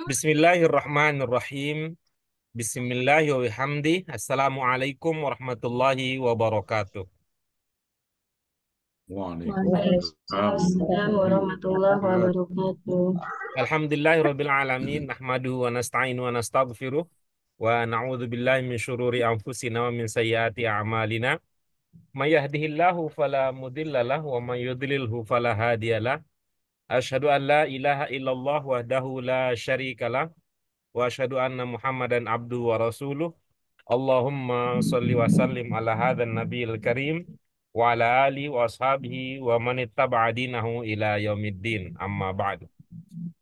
Bismillahirrahmanirrahim. Bismillahirrahmanirrahim. Assalamualaikum warahmatullahi wabarakatuh. Waalaikumsalam Waalaikumsalam warahmatullahi wabarakatuh. wabarakatuh. Alhamdulillahirabbil alamin. Nahmaduhu wa nasta'inu wa nastaghfiruh wa na'udzu billahi min syururi anfusina wa min sayyiati a'malina. May yahdihillahu fala mudhillalah wa may yudlilhu fala hadiyalah. Asyhadu an la ilaha illallah wahdahu la syarikalah wa asyhadu anna Muhammadan abduhu wa rasuluh. Allahumma sholli wa sallim ala hadzal nabiyil karim wa ala alihi wa ashabihi wa man ittaba'a dinahu ila yaumiddin. Amma ba'du.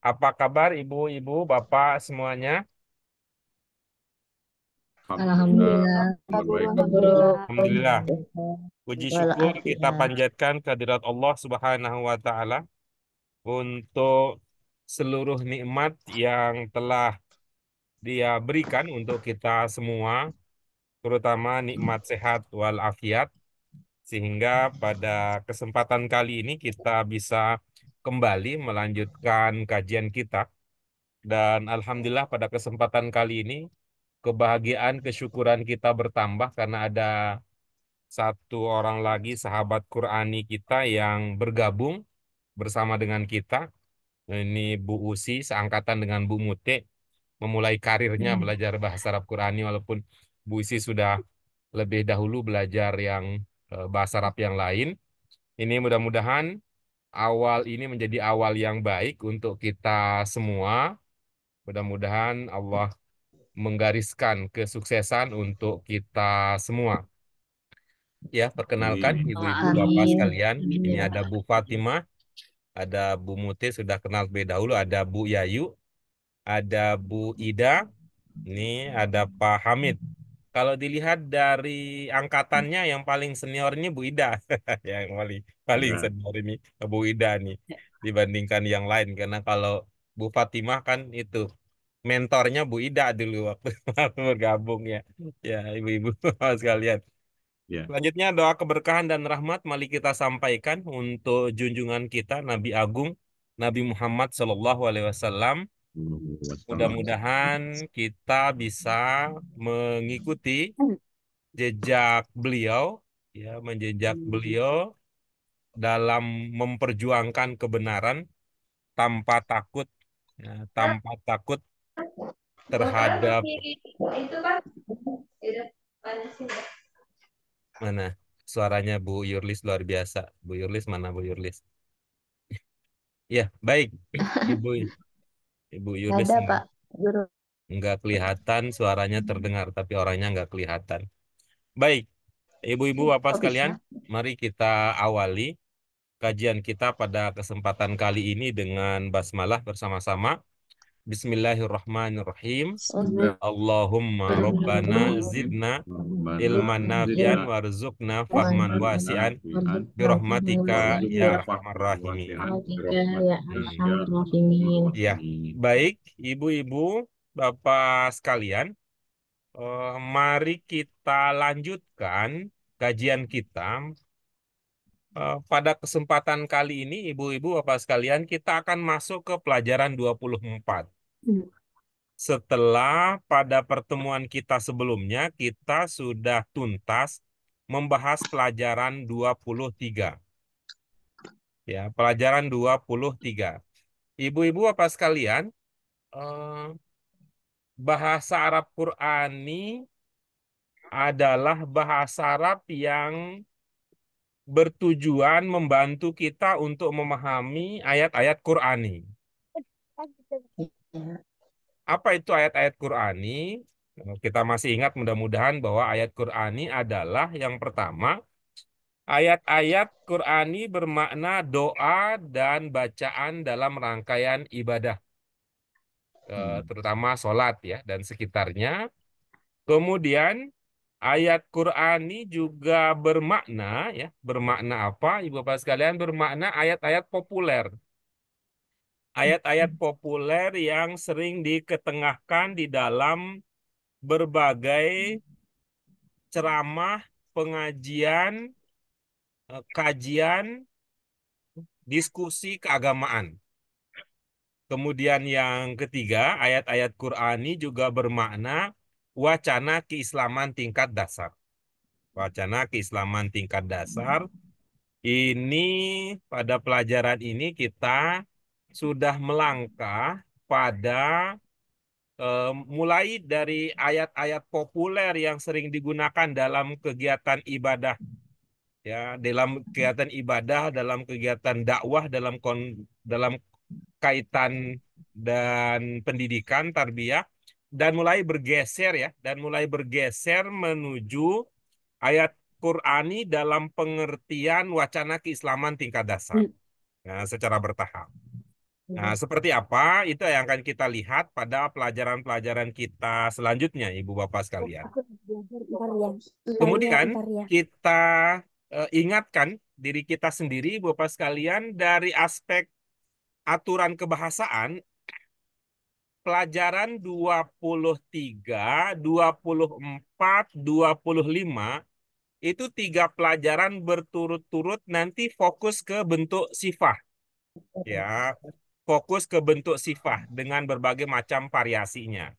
Apa kabar ibu-ibu, bapak semuanya? Alhamdulillah, Alhamdulillah, baik. Pak Guru. Alhamdulillah. Puji syukur kita Walafiat. panjatkan kehadirat Allah Subhanahu wa taala untuk seluruh nikmat yang telah Dia berikan untuk kita semua, terutama nikmat sehat walafiat, sehingga pada kesempatan kali ini kita bisa kembali melanjutkan kajian kita. Dan alhamdulillah pada kesempatan kali ini kebahagiaan, kesyukuran kita bertambah karena ada satu orang lagi sahabat Qurani kita yang bergabung bersama dengan kita. Ini Bu Usi, seangkatan dengan Bu Mute, memulai karirnya belajar bahasa Arab Qurani, walaupun Bu Usi sudah lebih dahulu belajar yang bahasa Arab yang lain. Ini mudah-mudahan awal ini menjadi awal yang baik untuk kita semua. Mudah-mudahan Allah menggariskan kesuksesan untuk kita semua. Ya, perkenalkan Amin. ibu-ibu bapak Amin. sekalian. Amin Ini ya ada Pak. Bu Fatimah, ada Bu Muti sudah kenal lebih dahulu, ada Bu Yayu, ada Bu Ida, ini ada Pak Hamid. Kalau dilihat dari angkatannya yang paling senior ini Bu Ida, yang paling paling Ya, senior ini Bu Ida nih dibandingkan yang lain, karena kalau Bu Fatimah kan itu mentornya Bu Ida dulu waktu bergabung ya. Ya, ibu-ibu sekalian. ya. Selanjutnya doa keberkahan dan rahmat mari kita sampaikan untuk junjungan kita Nabi Agung Nabi Muhammad Shallallahu Alaihi Wasallam. Wassalam. Mudah-mudahan kita bisa mengikuti jejak beliau, ya, menjejak beliau dalam memperjuangkan kebenaran tanpa takut, ya, tanpa takut terhadap Itu kan udah panasin ya. mana suaranya Bu Yurlis luar biasa. Bu Yurlis mana Bu Yurlis? Ya, baik. Ibu Ibu Nggak Yurlis ada Pak Guru. nggak kelihatan, suaranya terdengar tapi orangnya nggak kelihatan. Baik, ibu-ibu bapak Kok bisa? sekalian, mari kita awali kajian kita pada kesempatan kali ini dengan basmalah bersama-sama. Bismillahirrahmanirrahim. Allahumma Rabbana zidna ilman nafi'an Zidna warzuqna fahman ilman wasi'an nafi'an birahmatika ya warzuqna arhamar fahman rahimin. wasi'an Ya birahmatika Arhamar Rahimin. Ya, Amin. baik, ibu-ibu, bapak sekalian, mari kita lanjutkan kajian kita. Pada kesempatan kali ini, ibu-ibu, bapak sekalian, kita akan masuk ke pelajaran 24. Setelah pada pertemuan kita sebelumnya, kita sudah tuntas membahas pelajaran 23. Ya, pelajaran 23. Ibu-ibu, bapak sekalian, eh, bahasa Arab Qurani adalah bahasa Arab yang bertujuan membantu kita untuk memahami ayat-ayat Qurani. Ya. Apa itu ayat-ayat Qurani? Kita masih ingat mudah-mudahan bahwa ayat Qurani adalah yang pertama, ayat-ayat Qurani bermakna doa dan bacaan dalam rangkaian ibadah, terutama sholat ya dan sekitarnya. Kemudian ayat Qurani juga bermakna ya, bermakna apa? Ibu Bapak sekalian, bermakna ayat-ayat populer. Ayat-ayat populer yang sering diketengahkan di dalam berbagai ceramah, pengajian, kajian, diskusi keagamaan. Kemudian yang ketiga, ayat-ayat Qur'ani juga bermakna wacana keislaman tingkat dasar. Wacana keislaman tingkat dasar. Ini pada pelajaran ini kita sudah melangkah pada mulai dari ayat-ayat populer yang sering digunakan dalam kegiatan ibadah, ya, dalam kegiatan ibadah, dalam kegiatan dakwah, dalam kaitan dan pendidikan tarbiyah, dan mulai bergeser, ya, dan mulai bergeser menuju ayat Qur'ani dalam pengertian wacana keislaman tingkat dasar, nah, secara bertahap. Nah, seperti apa itu yang akan kita lihat pada pelajaran-pelajaran kita selanjutnya, Ibu Bapak sekalian. Kemudian kita ingatkan diri kita sendiri, Ibu Bapak sekalian, dari aspek aturan kebahasaan, pelajaran 23, 24, 25 itu 3 pelajaran berturut-turut nanti fokus ke bentuk sifat, ya, fokus ke bentuk sifat dengan berbagai macam variasinya.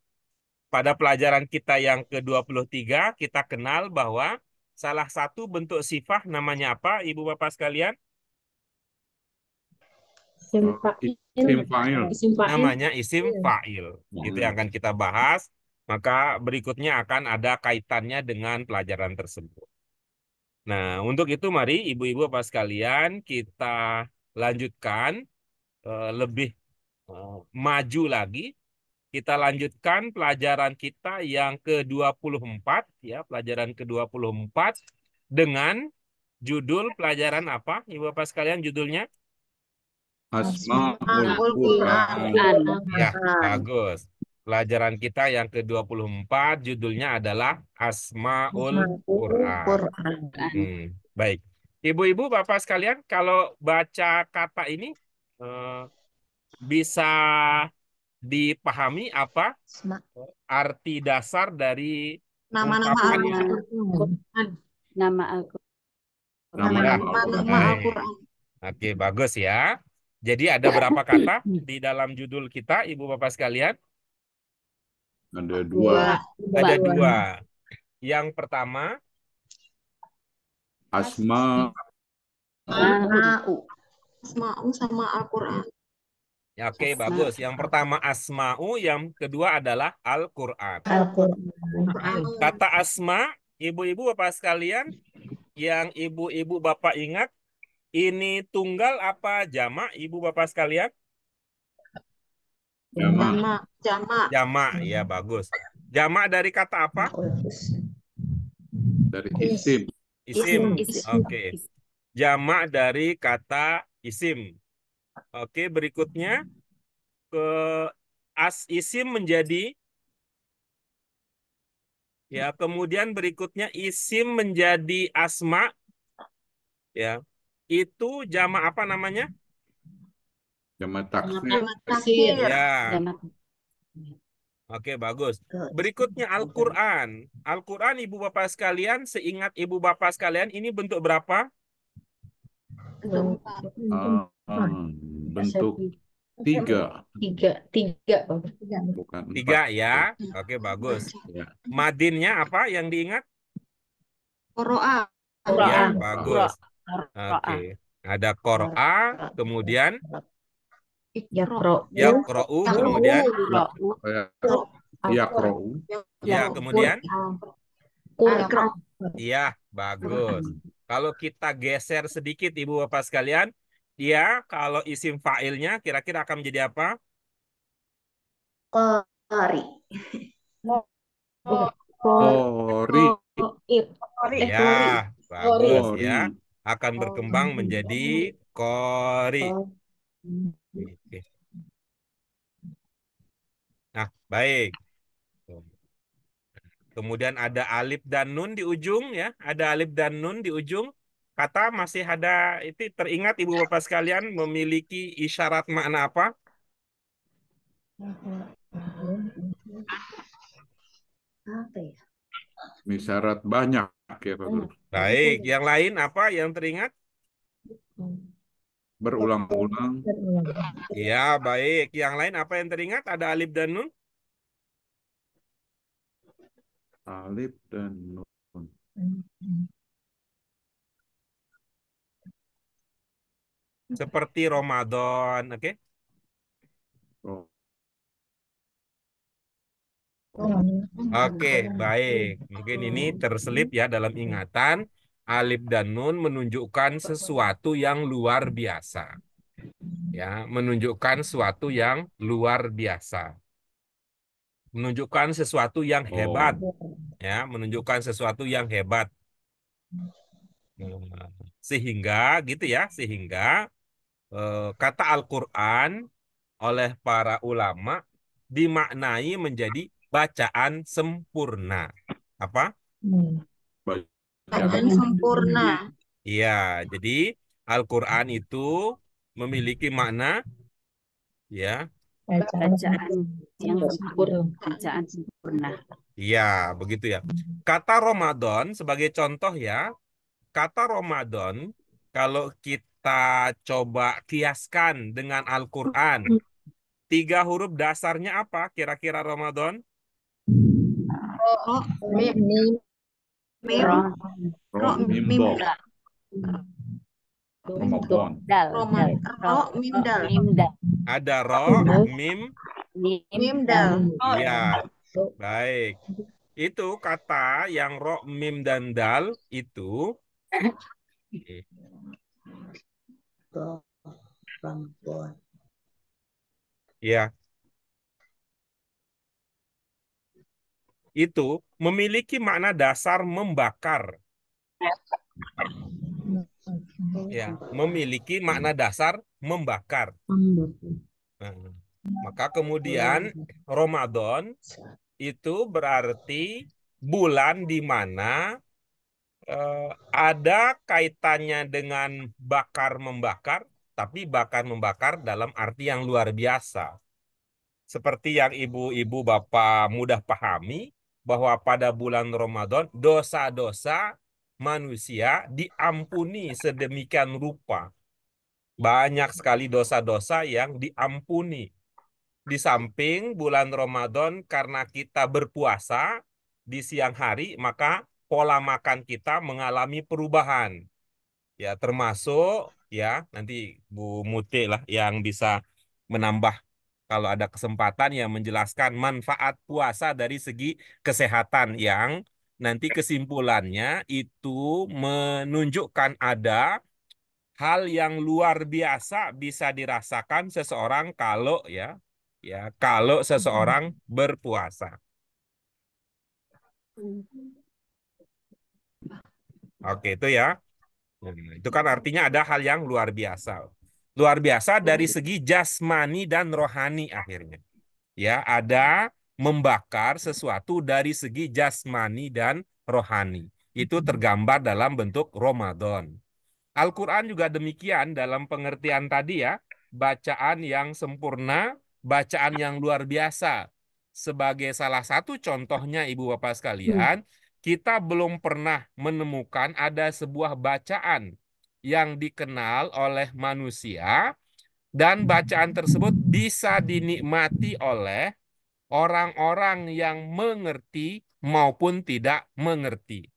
Pada pelajaran kita yang ke-23 kita kenal bahwa salah satu bentuk sifat namanya apa, Ibu Bapak sekalian? Isim fa'il. Namanya isim fa'il. Itu yang akan kita bahas. Maka berikutnya akan ada kaitannya dengan pelajaran tersebut. Nah, untuk itu mari ibu-ibu Bapak sekalian kita lanjutkan lebih maju lagi. Kita lanjutkan pelajaran kita yang ke-24, ya, pelajaran ke-24 dengan judul pelajaran apa, Ibu Bapak sekalian, judulnya? Asma'ul Qur'an. Ya, bagus. Pelajaran kita yang ke-24 judulnya adalah Asma'ul Qur'an. Baik. Ibu-ibu, Bapak sekalian, kalau baca kata ini bisa dipahami apa arti dasar dari Nama-nama ungkapannya? Al-Quran. Nama Al-Quran. Ya, Nama baik. Al-Quran. Oke, bagus ya. Jadi ada berapa kata di dalam judul kita, Ibu Bapak sekalian? Ada dua. Ada dua. Yang pertama, Asma. Asma'u sama Al-Quran. ya, oke, Asma. bagus. Yang pertama Asma'u, yang kedua adalah Al-Quran. Kata Asma, ibu-ibu Bapak sekalian, yang ibu-ibu Bapak ingat, ini tunggal apa jamak, Ibu Bapak sekalian? Jamak. Jamak, ya, bagus. Jamak dari kata apa? Dari isim. Isim. Isim. Oke. Jamak dari kata isim. Oke, berikutnya ke isim menjadi, ya, kemudian berikutnya isim menjadi asma, ya. Itu jamak apa namanya? Jamak taksir. Ya. Jamak. Oke, bagus. Berikutnya Al-Quran. Al-Quran, Ibu Bapak sekalian, seingat Ibu Bapak sekalian, ini bentuk berapa? Bentuk tiga. Bukan Tiga, empat. ya. Oke, bagus. Ya. Madinnya apa yang diingat? Qur'an. Ya, bagus. Oke. Ada Qur'a, kemudian Yaqra'u, kemudian Yaqra'u. ya, kemudian Iqra. iya, bagus. Kalau kita geser sedikit Ibu Bapak sekalian, ya, kalau isim fa'ilnya kira-kira akan menjadi apa? Qari. Qori. Ya, bagus ya. Qori. Akan berkembang menjadi qori. Oke. Nah, baik. Kemudian ada alif dan nun di ujung, ya. Ada alif dan nun di ujung. Kata masih ada, itu teringat Ibu Bapak sekalian memiliki isyarat makna apa? Isyarat banyak ya Pak Guru. Baik, yang lain apa yang teringat? berulang-ulang. Ya, baik. Yang lain apa yang teringat? Ada alif dan nun? Alif dan nun. Seperti Ramadan, oke? Oh, Oke, baik. Mungkin ini terselip ya dalam ingatan. Alif dan nun menunjukkan sesuatu yang luar biasa. Ya, menunjukkan sesuatu yang luar biasa. Menunjukkan sesuatu yang hebat. oh, Ya, menunjukkan sesuatu yang hebat. Nah, sehingga gitu ya, sehingga kata Al-Quran oleh para ulama dimaknai menjadi bacaan sempurna. Apa? bacaan Dan sempurna. Iya, jadi Al-Quran itu memiliki makna ya. Bacaan yang sempurna. Bacaan sempurna. Iya, begitu ya. Kata Ramadan sebagai contoh ya, kata Ramadan kalau kita coba kiaskan dengan Al-Quran, 3 huruf dasarnya apa kira-kira Ramadan? Oh, mim, mim, Rom, ro, mim, Mimbo, dal. Ramadan. dal, Ro, mim, dal. mim, dal, Ada ro, mim, Mim, dal. iya, baik. Itu kata yang ro, mim, dan dal itu ya itu memiliki makna dasar membakar. Ya, memiliki makna dasar membakar. Nah, maka kemudian Ramadan itu berarti bulan di mana ada kaitannya dengan bakar membakar, tapi bakar membakar dalam arti yang luar biasa. Seperti yang ibu-ibu bapak mudah pahami bahwa pada bulan Ramadan dosa-dosa manusia diampuni sedemikian rupa. Banyak sekali dosa-dosa yang diampuni. Di samping bulan Ramadan karena kita berpuasa di siang hari, maka pola makan kita mengalami perubahan. Ya, termasuk ya nanti Bu Muti lah yang bisa menambah kalau ada kesempatan yang menjelaskan manfaat puasa dari segi kesehatan yang nanti kesimpulannya itu menunjukkan ada hal yang luar biasa bisa dirasakan seseorang kalau kalau seseorang berpuasa. Oke, itu ya. Itu kan artinya ada hal yang luar biasa. Luar biasa dari segi jasmani dan rohani akhirnya. Ya, ada membakar sesuatu dari segi jasmani dan rohani. Itu tergambar dalam bentuk Ramadan. Al-Quran juga demikian dalam pengertian tadi ya, bacaan yang sempurna, bacaan yang luar biasa. Sebagai salah satu contohnya Ibu Bapak sekalian, kita belum pernah menemukan ada sebuah bacaan yang dikenal oleh manusia dan bacaan tersebut bisa dinikmati oleh orang-orang yang mengerti maupun tidak mengerti.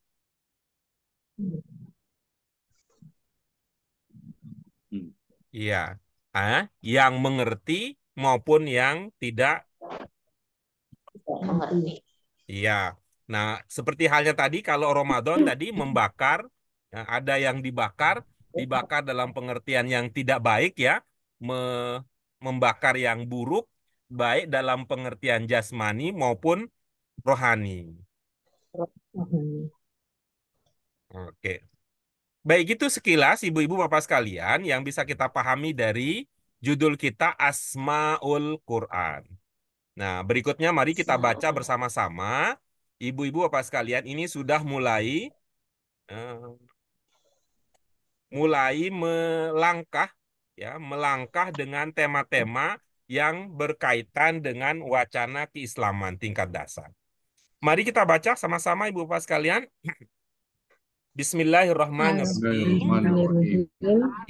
Iya, yang mengerti maupun yang tidak. Mengerti. Iya. Nah, seperti halnya tadi kalau Ramadan tadi membakar, ya, ada yang dibakar dalam pengertian yang tidak baik ya, membakar yang buruk, baik dalam pengertian jasmani maupun rohani. Oke. Baik itu sekilas ibu-ibu bapak sekalian yang bisa kita pahami dari judul kita Asmaul Quran. Nah, berikutnya mari kita baca bersama-sama. Ibu-ibu bapak sekalian ini sudah eh, mulai melangkah dengan tema-tema yang berkaitan dengan wacana keislaman tingkat dasar. Mari kita baca sama-sama ibu bapak sekalian. Bismillahirrahmanirrahim. Bismillahirrahmanirrahim.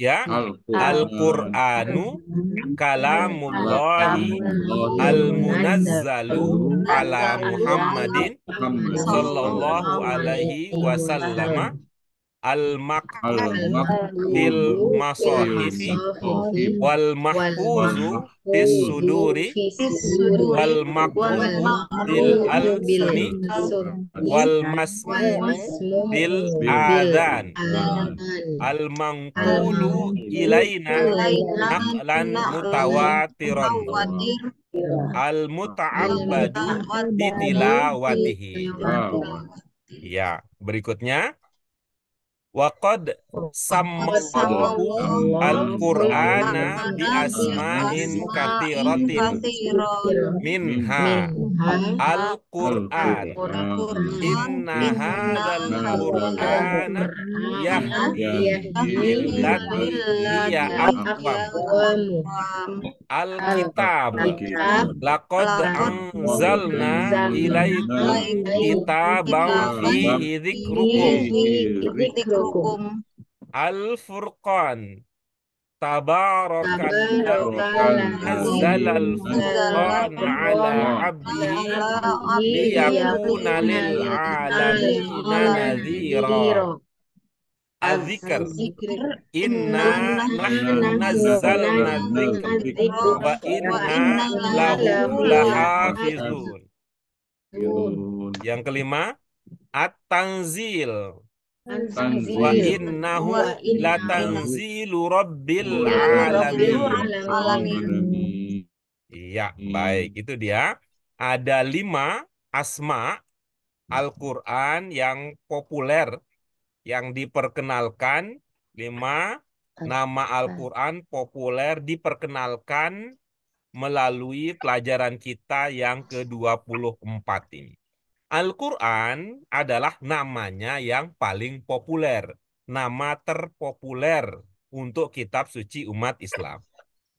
Ya, Al-Qur'an Al-Qur'anu kalamullahi al-munazzalu ala Muhammadin Muhammad sallallahu alaihi wasallam al-maktubu fil al-maktubu masahifi al-masahif wal wal mahfuzu fis suduri wal maqru'u bil alsuni wal masmu'u bil adhan al manqulu ilaina naqlan mutawatiron al muta'abbadu bitilawatihi. Ya, berikutnya waqad sammallahu al-Qur'ana bi asma'in katsiratin minha al-Qur'an inna hadzal Qur'ana yahdi lillati hiya aqwam al-kitab laqad anzalna ilaikum kitaban fihi dzikrukum al-furqan tabarakalladzi nazzalal furqan ala abdihi liyakuna lil alamina nadhira. Adzikr inna nahnu nazzalna dzikra wa inna lahu lahafizun. Yang kelima, at-tanzil wa innahu latanzilu rabbil alamin. Iya, baik. Itu dia. Ada 5 asma Al-Quran yang populer, yang diperkenalkan. 5 nama Al-Quran populer diperkenalkan melalui pelajaran kita yang ke-24 ini. Al-Quran adalah namanya yang paling populer, nama terpopuler untuk kitab suci umat Islam.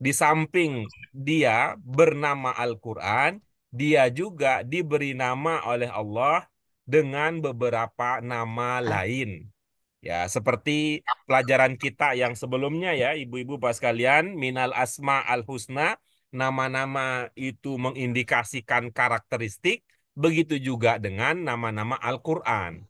Di samping dia bernama Al-Quran, dia juga diberi nama oleh Allah dengan beberapa nama lain. Ya, seperti pelajaran kita yang sebelumnya ya, ibu-ibu Bapak sekalian, minal asma al-husna, nama-nama itu mengindikasikan karakteristik, begitu juga dengan nama-nama Al-Quran.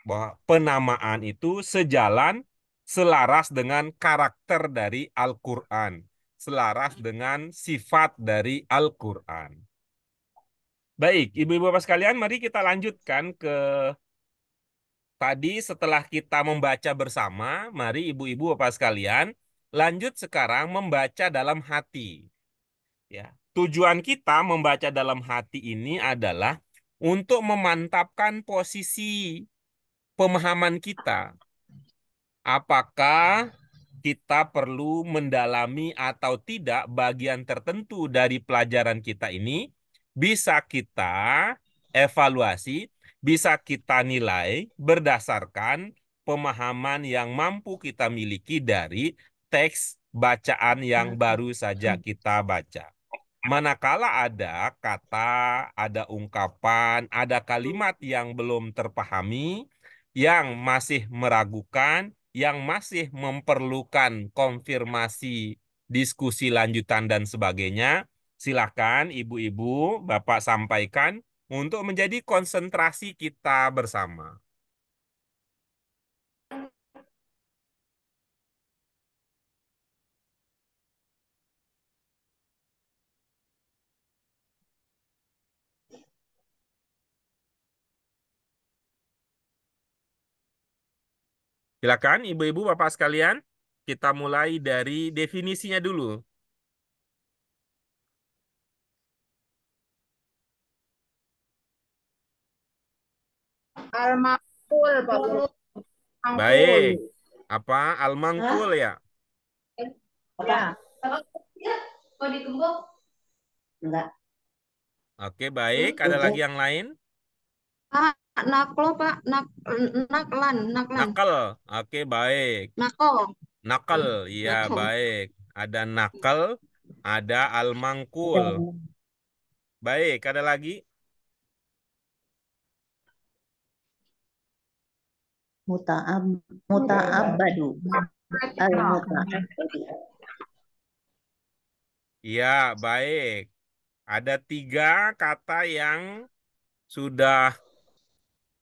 Bahwa penamaan itu sejalan, selaras dengan karakter dari Al-Quran, selaras dengan sifat dari Al-Quran. Baik, ibu-ibu Bapak sekalian, mari kita lanjutkan ke tadi. Setelah kita membaca bersama, mari ibu-ibu Bapak sekalian, lanjut sekarang membaca dalam hati. Ya, tujuan kita membaca dalam hati ini adalah untuk memantapkan posisi pemahaman kita. Apakah kita perlu mendalami atau tidak bagian tertentu dari pelajaran kita ini? Bisa kita evaluasi, bisa kita nilai berdasarkan pemahaman yang mampu kita miliki dari teks bacaan yang baru saja kita baca. Manakala ada kata, ada ungkapan, ada kalimat yang belum terpahami, yang masih meragukan, yang masih memerlukan konfirmasi, diskusi lanjutan dan sebagainya, silakan ibu-ibu, Bapak sampaikan untuk menjadi konsentrasi kita bersama. Silakan ibu-ibu Bapak sekalian, kita mulai dari definisinya dulu. Al-Maqul, Pak Guru. Baik. Apa? Al-Mangkul ya? Ya. Mau digembok? Enggak. Oke, baik. Ada lagi yang lain? Pak, naklo, Pak. Naklan. Nakal. Oke, baik. Nako. Nakal. Ya, Nakal. baik. Ada nakal, ada al-mangkul. Baik, ada lagi? Muta'abbadu. Al-muta'abbadu. Ya, baik. Ada 3 kata yang sudah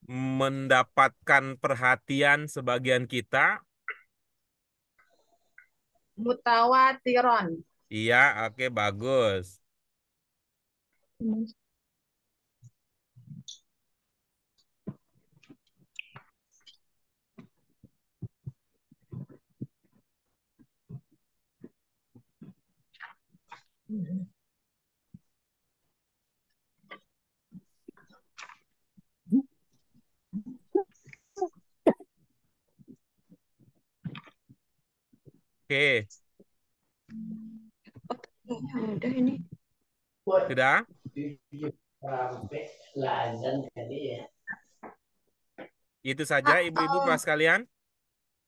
mendapatkan perhatian sebagian kita. Mutawatiron. Iya, oke, bagus. Oke, Udah ini. sudah? Itu saja ibu-ibu pas kalian.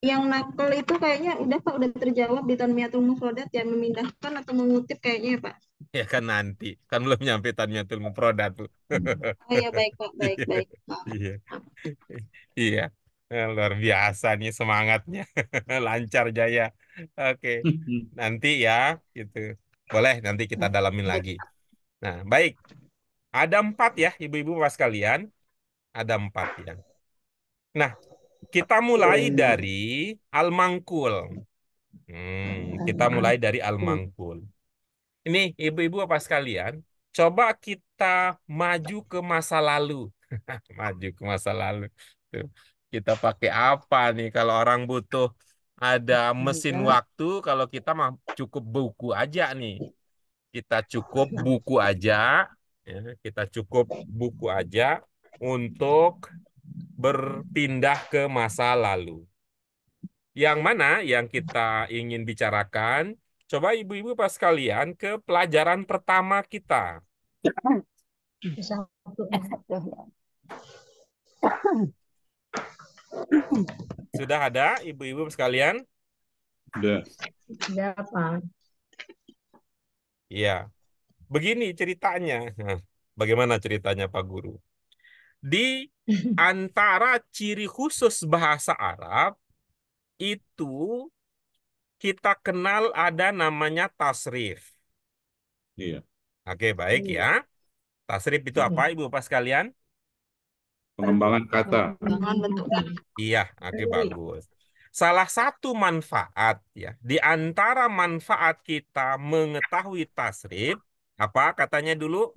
Yang nakal itu kayaknya udah Pak, udah terjawab di Tanmiyatul Mufradat ya, memindahkan atau mengutip kayaknya ya Pak. Ya kan nanti, kan belum nyampe Tanmiyatul Mufradat tuh. Oh ya baik Pak, baik Iya, baik. iya, iya. Luar biasa nih semangatnya, lancar jaya. Oke, nanti ya, gitu. Boleh nanti kita dalamin lagi. Nah, baik. Ada 4 ya, ibu-ibu pas kalian. Ada 4 ya. Nah, kita mulai dari al-mangkul. Kita mulai dari al-mangkul. Ini ibu-ibu apa sekalian, coba kita maju ke masa lalu. Maju ke masa lalu. Tuh. Kita pakai apa nih kalau orang butuh ada mesin waktu, kalau kita mah cukup buku aja nih. Kita cukup buku aja, ya, kita cukup buku aja untuk berpindah ke masa lalu. Yang mana yang kita ingin bicarakan? Coba ibu-ibu pas kalian ke pelajaran pertama kita. Sudah ada ibu-ibu sekalian? Udah. Ya Pak. Iya. Begini ceritanya. Nah, bagaimana ceritanya Pak Guru? Di antara ciri khusus bahasa Arab itu kita kenal ada namanya tasrif. Iya. Oke, baik ya. Tasrif itu apa ibu pas kalian? Pengembangan kata. Dengan bentuk Iya, oke bagus. Salah satu manfaat ya, di antara manfaat kita mengetahui tasrif, apa katanya dulu?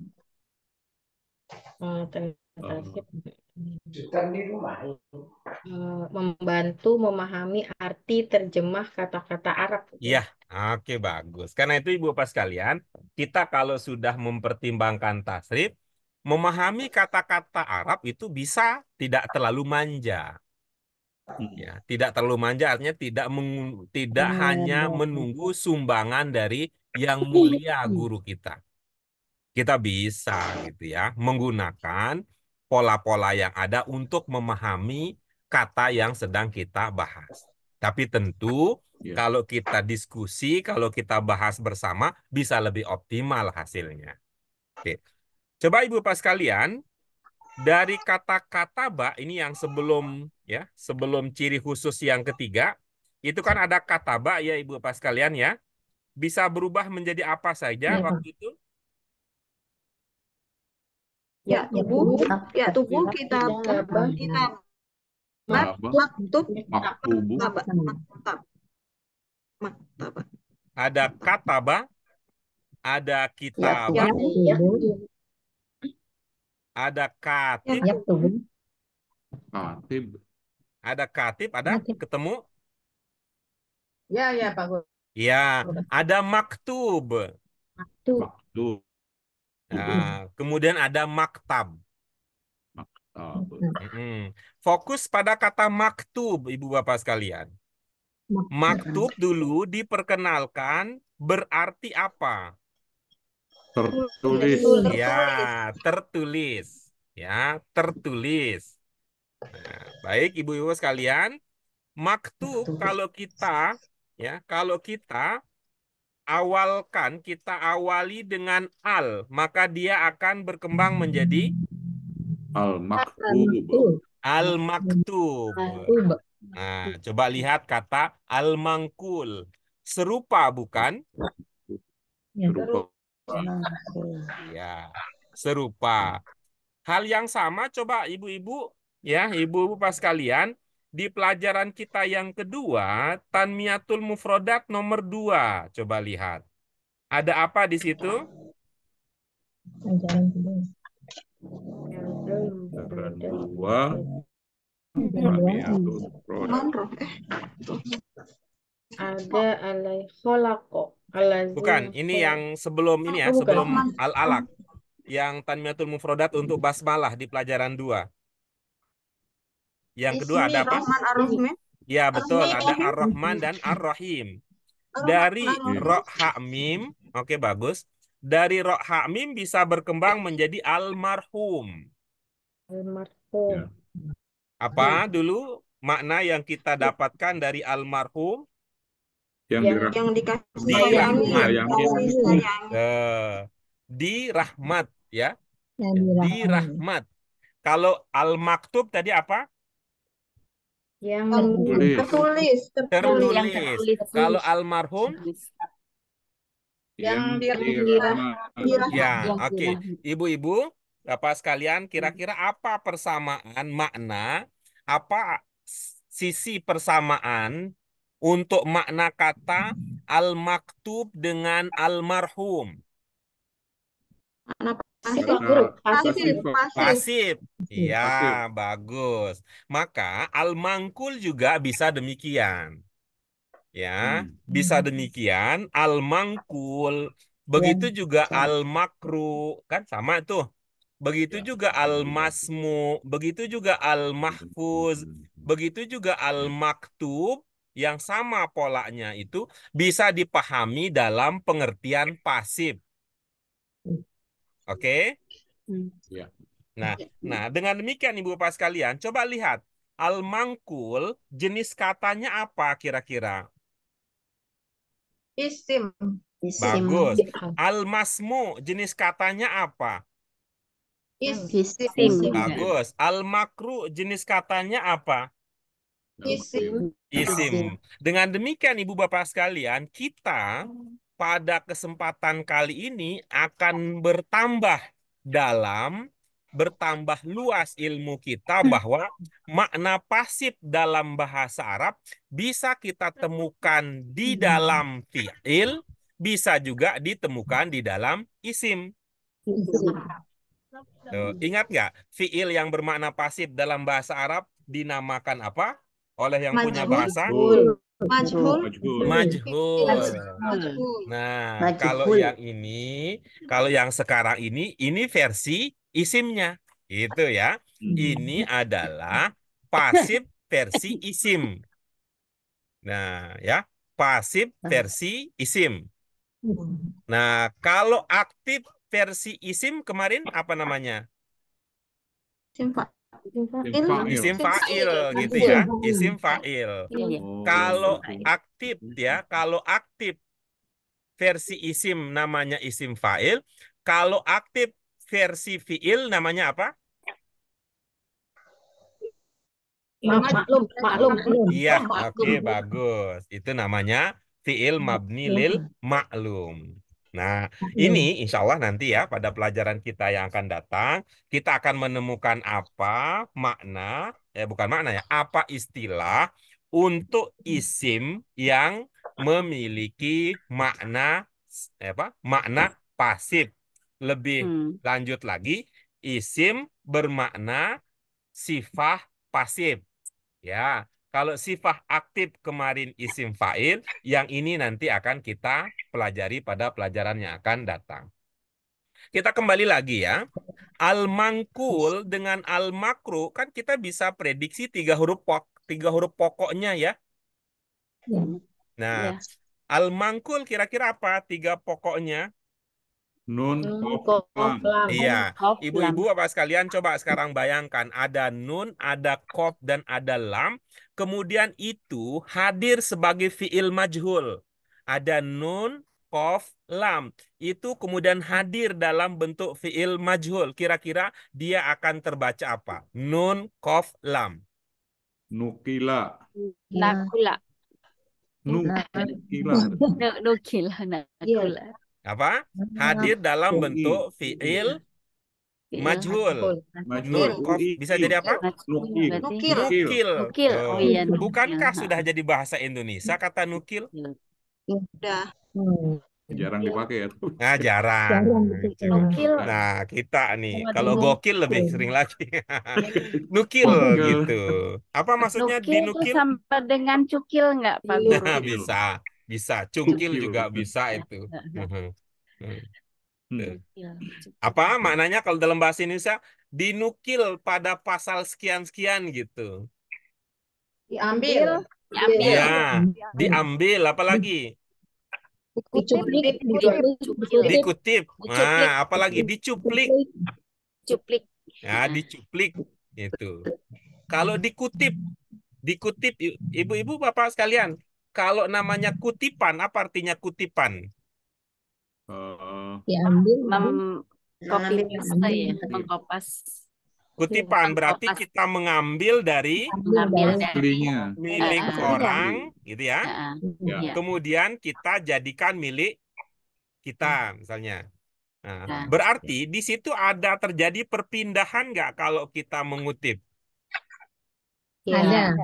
Membantu memahami arti terjemah kata-kata Arab. Iya, oke bagus. Karena itu ibu pas kalian, kita kalau sudah mempertimbangkan tasrif, memahami kata-kata Arab itu bisa tidak terlalu manja. Ya, tidak terlalu manja artinya tidak hanya menunggu sumbangan dari yang mulia guru kita. Kita bisa gitu ya menggunakan pola-pola yang ada untuk memahami kata yang sedang kita bahas. Tapi tentu Ya. kalau kita diskusi, kalau kita bahas bersama bisa lebih optimal hasilnya. Oke. Coba ibu pas kalian dari kata-kata ba ini yang sebelum ya, sebelum ciri khusus yang ketiga, itu kan ada kata ba ya ibu pas kalian ya. Bisa berubah menjadi apa saja Ya, waktu itu? ya tubuh kita maktub Maktubu. maktab. Ada kata ba, ada kitabah, ada katib, Katib. ada katib, ada ketemu? Ya Pak Guru. Ya, ada maktub. Maktub. Nah, kemudian ada maktab. Fokus pada kata maktub, ibu bapak sekalian. Maktub dulu diperkenalkan berarti apa? Tertulis. Ya, tertulis. Ya, tertulis. Nah, baik ibu-ibu sekalian, maktub kalau kita kita awali dengan al, maka dia akan berkembang menjadi Al-maktub. Al-maktub. Maktub. Nah, coba lihat kata al-mangkul. Serupa bukan? Serupa. Ya, serupa. Hal yang sama coba ibu-ibu, ya, ibu-ibu pas kalian, di pelajaran kita yang kedua, Tanmiyatul Mufrodat nomor 2. Coba lihat. Ada apa di situ? Pelajaran 2. Tanmiyatul Mufrodat. Manroh. Ada alai kholako. Alazim. Bukan, ini yang sebelum ini ya, Oh, bukan. sebelum Al-Alaq. Yang Tanmiyatul Mufrodat untuk basmalah di pelajaran 2. Yang kedua ada apa? Rahman Ar-Rahim. Ya, betul. Ada Ar-Rahim. Ar-Rahman dan Ar-Rahim. Dari Ro Ha Mim, oke bagus. Dari Ro Ha Mim bisa berkembang menjadi almarhum. Almarhum. Ya. Apa dulu makna yang kita dapatkan dari almarhum? Yang dikasih Dirahmat. sayangi. Dikasih sayangi. Dirahmat ya. Dirahmat. Kalau al-maktub tadi apa? Yang Tertulis. Tertulis. Kalau almarhum? Yang dirahmat. Ya, Yang oke. Ibu-ibu, Bapak sekalian, kira-kira apa persamaan makna, apa sisi persamaan untuk makna kata al-maktub dengan almarhum? Pasif. Pasif. Pasif. Iya, Pasif. bagus. Maka al-mangkul juga bisa demikian. Ya, bisa demikian al-mangkul. Begitu juga al-makru, kan sama tuh. Begitu juga al-masmu, begitu juga al-mahfuz, begitu juga al-maktub yang sama polanya itu bisa dipahami dalam pengertian pasif. Oke? Ya. Nah, dengan demikian Ibu Bapak sekalian, coba lihat al-mangkul jenis katanya apa kira-kira? Isim. Bagus. Al-masmu jenis katanya apa? Isim. Bagus. Al-makru jenis katanya apa? Isim. Isim. Dengan demikian Ibu Bapak sekalian, kita pada kesempatan kali ini akan bertambah luas ilmu kita bahwa makna pasif dalam bahasa Arab bisa kita temukan di dalam fi'il, bisa juga ditemukan di dalam isim. Tuh, ingat nggak fi'il yang bermakna pasif dalam bahasa Arab dinamakan apa? Oleh yang punya bahasa? Majhul. Majhul. Nah, kalau yang sekarang ini versi isimnya. Itu ya. Ini adalah pasif versi isim. Nah, ya, pasif versi isim. Nah, kalau aktif versi isim kemarin apa namanya? Isim fa'il gitu ya. Isim fa'il. Kalau aktif ya, kalau aktif versi isim namanya isim fa'il, kalau aktif versi fi'il namanya apa? Maklum. Iya, oke, bagus. Itu namanya fi'il mabni lil ma'lum. Nah, ini insya Allah nanti ya pada pelajaran kita yang akan datang, kita akan menemukan apa makna, bukan makna ya, apa istilah untuk isim yang memiliki makna makna pasif. Lebih lanjut lagi, isim bermakna sifah pasif. Ya, kalau sifat aktif kemarin isim fa'il, yang ini nanti akan kita pelajari pada pelajaran yang akan datang. Kita kembali lagi ya. Al-mangkul dengan al-makru kan kita bisa prediksi tiga huruf pokoknya ya. Nah, al-mangkul kira-kira apa tiga pokoknya? Nun, kof, lam. Iya, ibu-ibu apa sekalian coba sekarang bayangkan ada nun, ada kof dan ada lam. Kemudian itu hadir sebagai fiil majhul. Ada nun, qaf, lam. Itu kemudian hadir dalam bentuk fi'il majhul. Kira-kira dia akan terbaca apa? Nun, qaf, lam. Nukila. Nakula. Nukila. Nukila. Nakula. Apa? Hadir dalam bentuk fi'il majhul. Nun, qaf, bisa jadi apa? Nukil. Nukil. Nukil. Nukil. Oh iya, nukil. Bukankah sudah jadi bahasa Indonesia kata nukil? Udah. Jarang dipakai ya. Nah, jarang. Nukil. Nah, kita nih, Sama kalau dengan gokil lebih sering lagi. Nukil Nukil. gitu. Apa maksudnya Nukil itu dinukil? sama dengan cukil nggak, Pak Guru? Nah, bisa. Cungkil Cukil. juga bisa itu. Cukil. Apa maknanya kalau dalam bahasa Indonesia? Dinukil pada pasal sekian-sekian gitu. Diambil. Iya, diambil apalagi? Dicuplik. Dikutip. Nah, apalagi dicuplik. Cuplik. Ya, dicuplik itu. Kalau dikutip ibu-ibu bapak sekalian, kalau namanya kutipan, apa artinya kutipan? Diambil. Copy paste ya, mengkopas. Kutipan berarti Mengkopas. kita mengambil dari Mengambil dari Aslinya. milik orang, gitu ya. Ya. Ya. Kemudian kita jadikan milik kita, misalnya. Nah, Nah. berarti di situ ada terjadi perpindahan nggak kalau kita mengutip? Ada.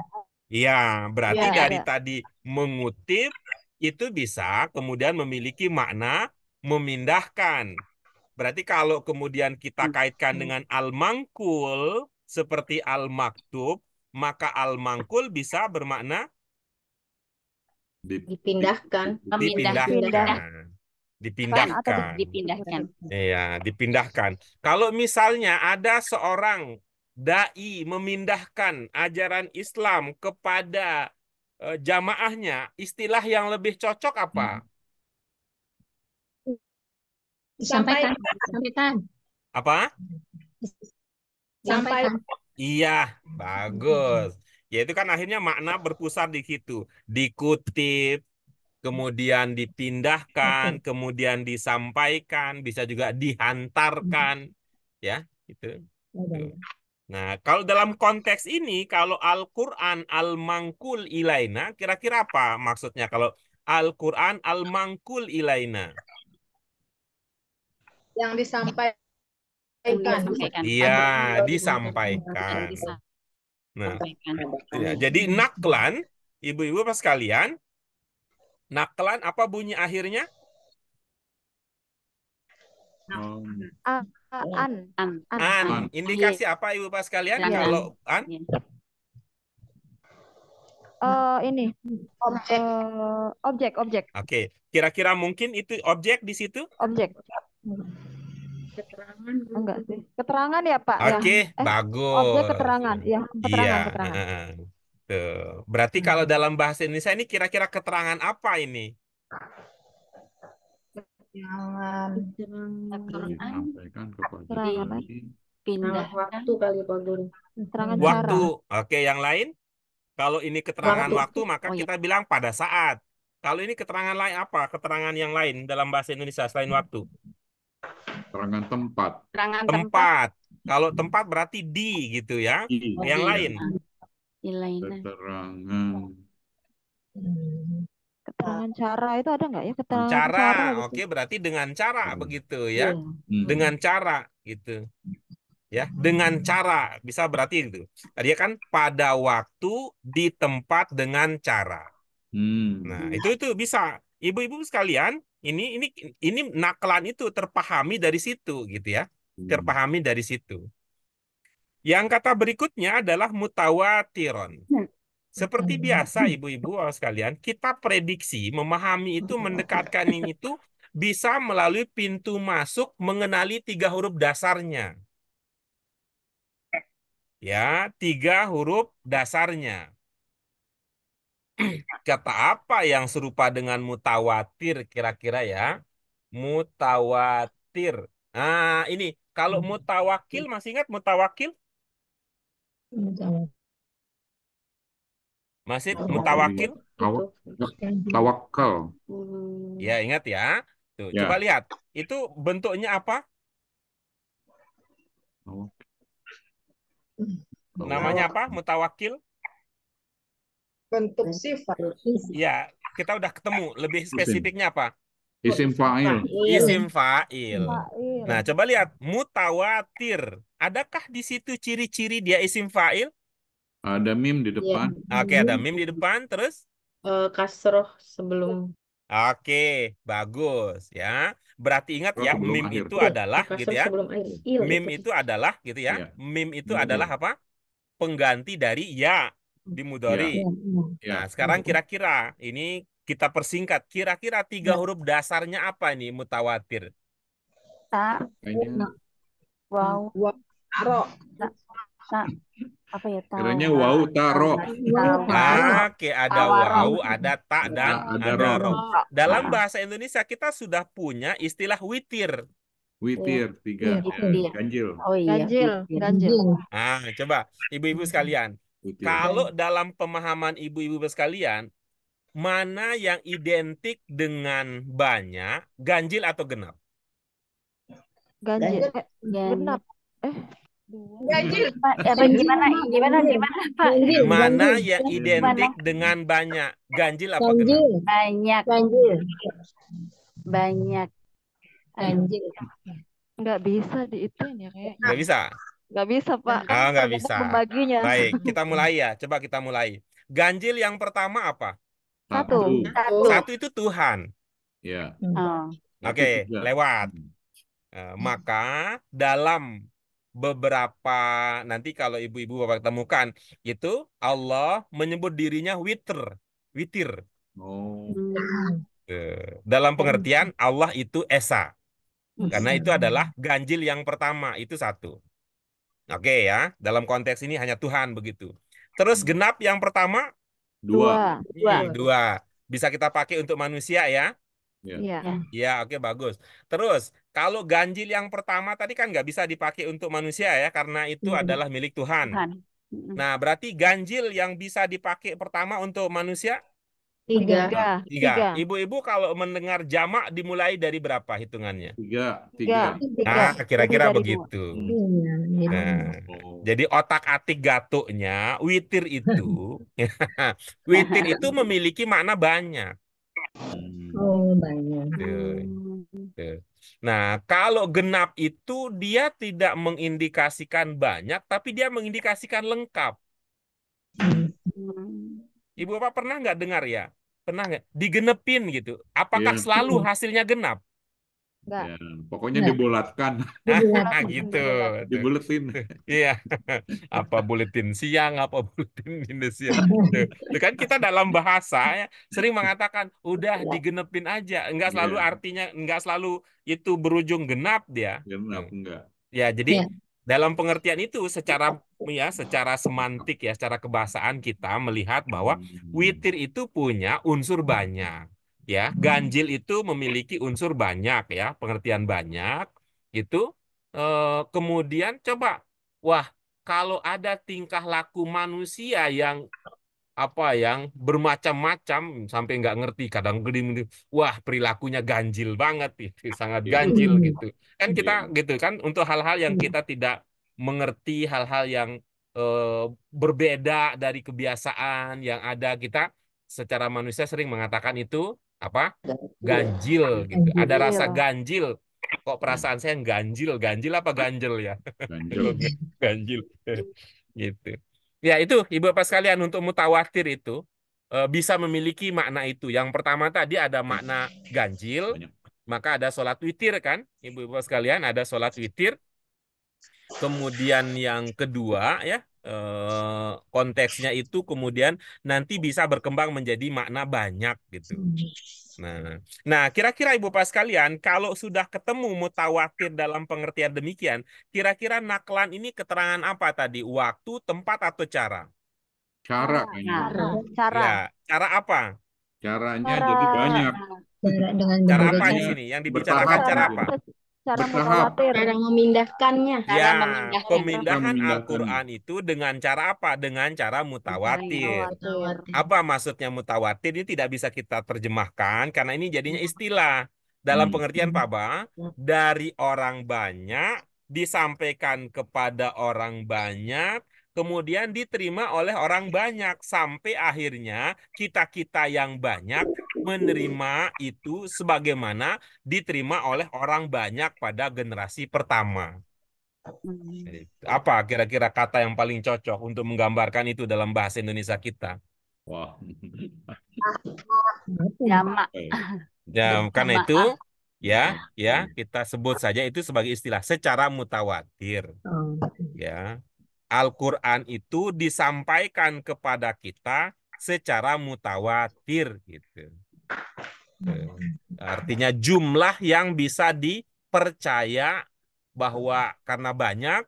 Iya, berarti Ya, dari tadi mengutip itu bisa kemudian memiliki makna memindahkan. Berarti kalau kemudian kita kaitkan dengan al-mangkul seperti al-maktub, maka al-mangkul bisa bermakna Dipindahkan. dipindahkan. Dipindahkan. Iya, dipindahkan. Kalau misalnya ada seorang dai memindahkan ajaran Islam kepada jamaahnya, istilah yang lebih cocok apa? Disampaikan. Apa? Sampaikan. Iya, bagus. Yaitu kan akhirnya makna berpusat di situ. Dikutip, kemudian dipindahkan, kemudian disampaikan, bisa juga dihantarkan, ya, gitu. Nah, kalau dalam konteks ini, kalau Al-Quran al-mangkul ilaina, kira-kira apa maksudnya kalau Al-Quran al-mangkul ilaina? Yang disampaikan. Iya, disampaikan. Nah, ya, jadi naklan, ibu-ibu pas sekalian, naklan apa bunyi akhirnya? An. Indikasi apa ibu pas sekalian Ya. kalau an? Ini objek Oke, kira-kira mungkin itu objek di situ? objek Keterangan. enggak sih keterangan ya Pak ya Oke, bagus. objek keterangan ya Iya. keterangan Tuh. Berarti kalau dalam bahasa Indonesia ini kira-kira keterangan apa ini? Disampaikan kepada Keterangan. Pindah. Waktu kali Pak Guru. keterangan Waktu. cara Oke, yang lain? Kalau ini keterangan waktu, maka Oh, ya. kita bilang pada saat. Kalau ini keterangan lain apa? Keterangan yang lain dalam bahasa Indonesia selain waktu? keterangan tempat. Keterangan tempat. Tempat. Kalau tempat berarti di gitu ya. Yang lain? Ilaina. Keterangan cara itu ada nggak ya keterangan Cara. gitu. Oke, berarti dengan cara begitu ya. Iya. Dengan cara gitu. Ya, dengan cara bisa berarti itu. Tadi kan pada waktu di tempat dengan cara. Nah, itu bisa. Ibu-ibu sekalian, ini naklan itu terpahami dari situ gitu ya. Terpahami dari situ. Yang kata berikutnya adalah mutawatiron. Seperti biasa ibu-ibu sekalian, kita prediksi, memahami itu, mendekatkan ini itu bisa melalui pintu masuk mengenali 3 huruf dasarnya. Ya, 3 huruf dasarnya. Kata apa yang serupa dengan mutawatir kira-kira ya? Mutawatir. Nah, ini kalau mutawakil, masih ingat mutawakil? Masih mutawakil? Awak, itu. tawakal. Ya, ingat ya. Tuh, Ya. coba lihat. Itu bentuknya apa? Tawak- Namanya apa? Mutawakil? Bentuk sifat. Ya, kita udah ketemu. Lebih spesifiknya apa? Isim fa'il. Isim fa'il. Fa'il. Nah, coba lihat. Mutawatir. Adakah di situ ciri-ciri dia isim fa'il? Ada mim di depan. Oke, ada mim di depan. Terus? Kasroh sebelum Oke, bagus ya. Berarti ingat Oh, ya, sebelum mim akhir. itu adalah gitu kasroh ya. sebelum air. Mim itu adalah gitu ya. Iya. Mim itu Mudhari. adalah apa? Pengganti dari ya di mudhari. Ya. Nah, sekarang kira-kira ini kita persingkat. Kira-kira 3 huruf dasarnya apa nih mutawatir? Ta, Kayaknya wow, Taro. ta, apa ya? kiranya Tawa, wau taro. Oke, ada waw, ada ta, dan Ada ada ro. ro. Dalam bahasa Indonesia kita sudah punya istilah witir. Witir 3. Witir. Ganjil. Oh iya, Ganjil. witir. Ganjil. Ah, coba ibu-ibu sekalian. Witir. Kalau dalam pemahaman ibu-ibu sekalian, mana yang identik dengan banyak, ganjil atau genap? Ganjil. Gan- Genap. Ganjil. Pak, apa gimana Pak? Mana yang identik dengan banyak, ganjil apa genap? Banyak, banyak. Nggak bisa diituin ya kayak. Nggak bisa? Nggak bisa, Pak. Kan Nggak tergantung bisa. membaginya. Baik, kita mulai ya. Coba kita mulai. Ganjil yang pertama apa? Satu. Satu itu Tuhan. Ya. Oh, Satu Oke, juga. lewat. Maka dalam beberapa nanti kalau ibu-ibu bapak temukan itu Allah menyebut dirinya witir. Oh. Dalam pengertian Allah itu esa, karena itu adalah ganjil yang pertama, itu satu. Oke ya, dalam konteks ini hanya Tuhan begitu. Terus genap yang pertama Dua. dua. Bisa kita pakai untuk manusia ya. Ya. Iya. Ya, oke, bagus. Terus, kalau ganjil yang pertama tadi kan nggak bisa dipakai untuk manusia ya, karena itu adalah milik Tuhan. Tuhan. Nah, berarti ganjil yang bisa dipakai pertama untuk manusia? 3. Tiga. Ibu-ibu kalau mendengar jamak dimulai dari berapa hitungannya? 3. Nah, kira-kira Lebih dari begitu. Oh. Nah, jadi otak-atik gatuknya, witir itu, witir itu memiliki makna banyak. Tuh. Tuh. Nah, kalau genap itu dia tidak mengindikasikan banyak, tapi dia mengindikasikan lengkap. Ibu Bapak pernah nggak dengar ya? Pernah nggak? Digenepin gitu. Apakah Iya. selalu hasilnya genap? Enggak. Ya. Pokoknya dibulatkan. Gitu. Dibuletin. Iya. Apa buletin siang, apa buletin Indonesia. Tuh kan kita dalam bahasa ya sering mengatakan udah digenepin aja. Enggak selalu Iya. artinya, enggak selalu itu berujung genap dia. Genap enggak. Ya, jadi dalam pengertian itu secara semantik ya, secara kebahasaan kita melihat bahwa witir itu punya unsur banyak. Ya, ganjil itu memiliki unsur banyak ya, pengertian banyak itu. Kemudian coba, wah, kalau ada tingkah laku manusia yang yang bermacam-macam sampai nggak ngerti, kadang gede, wah perilakunya ganjil banget, itu sangat Iya. ganjil gitu. Kan kita Iya. gitu kan, untuk hal-hal yang kita tidak mengerti, hal-hal yang berbeda dari kebiasaan yang ada, kita secara manusia sering mengatakan itu apa? Ganjil gitu. Ada rasa ganjil. Kok perasaan saya ganjil? Ganjil apa ganjel ya? Ganjil. Ganjil. Gitu. Ya, itu Ibu Bapak sekalian, untuk mutawatir itu bisa memiliki makna itu. Yang pertama tadi ada makna ganjil, Banyak. maka ada sholat witir kan, Ibu Bapak sekalian, ada sholat witir. Kemudian yang kedua ya, konteksnya itu kemudian nanti bisa berkembang menjadi makna banyak gitu. Nah, kira-kira Ibu Bapak sekalian, kalau sudah ketemu mutawatir dalam pengertian demikian, kira-kira naklan ini keterangan apa tadi? Waktu, tempat, atau cara? Cara kayaknya. Cara. Ya, cara apa? Caranya jadi banyak. Cara apa di sini? Yang dibicarakan Bertahap cara mungkin. apa? Cara Bertahap. mutawatir. Cara memindahkannya. Cara Ya, memindahkan. pemindahan Memindahkan. Al-Quran itu dengan cara apa? Dengan cara mutawatir. Mutawatir. Apa maksudnya mutawatir? Ini tidak bisa kita terjemahkan karena ini jadinya istilah. Dalam pengertian Pak Ba, dari orang banyak disampaikan kepada orang banyak, kemudian diterima oleh orang banyak sampai akhirnya kita-kita yang banyak menerima itu sebagaimana diterima oleh orang banyak pada generasi pertama. Hmm. Apa kira-kira kata yang paling cocok untuk menggambarkan itu dalam bahasa Indonesia kita? Wah. Jamak. Ya, karena itu Jamaah. ya kita sebut saja itu sebagai istilah secara mutawatir. Ya, Al-Quran itu disampaikan kepada kita secara mutawatir gitu. Artinya jumlah yang bisa dipercaya bahwa karena banyak.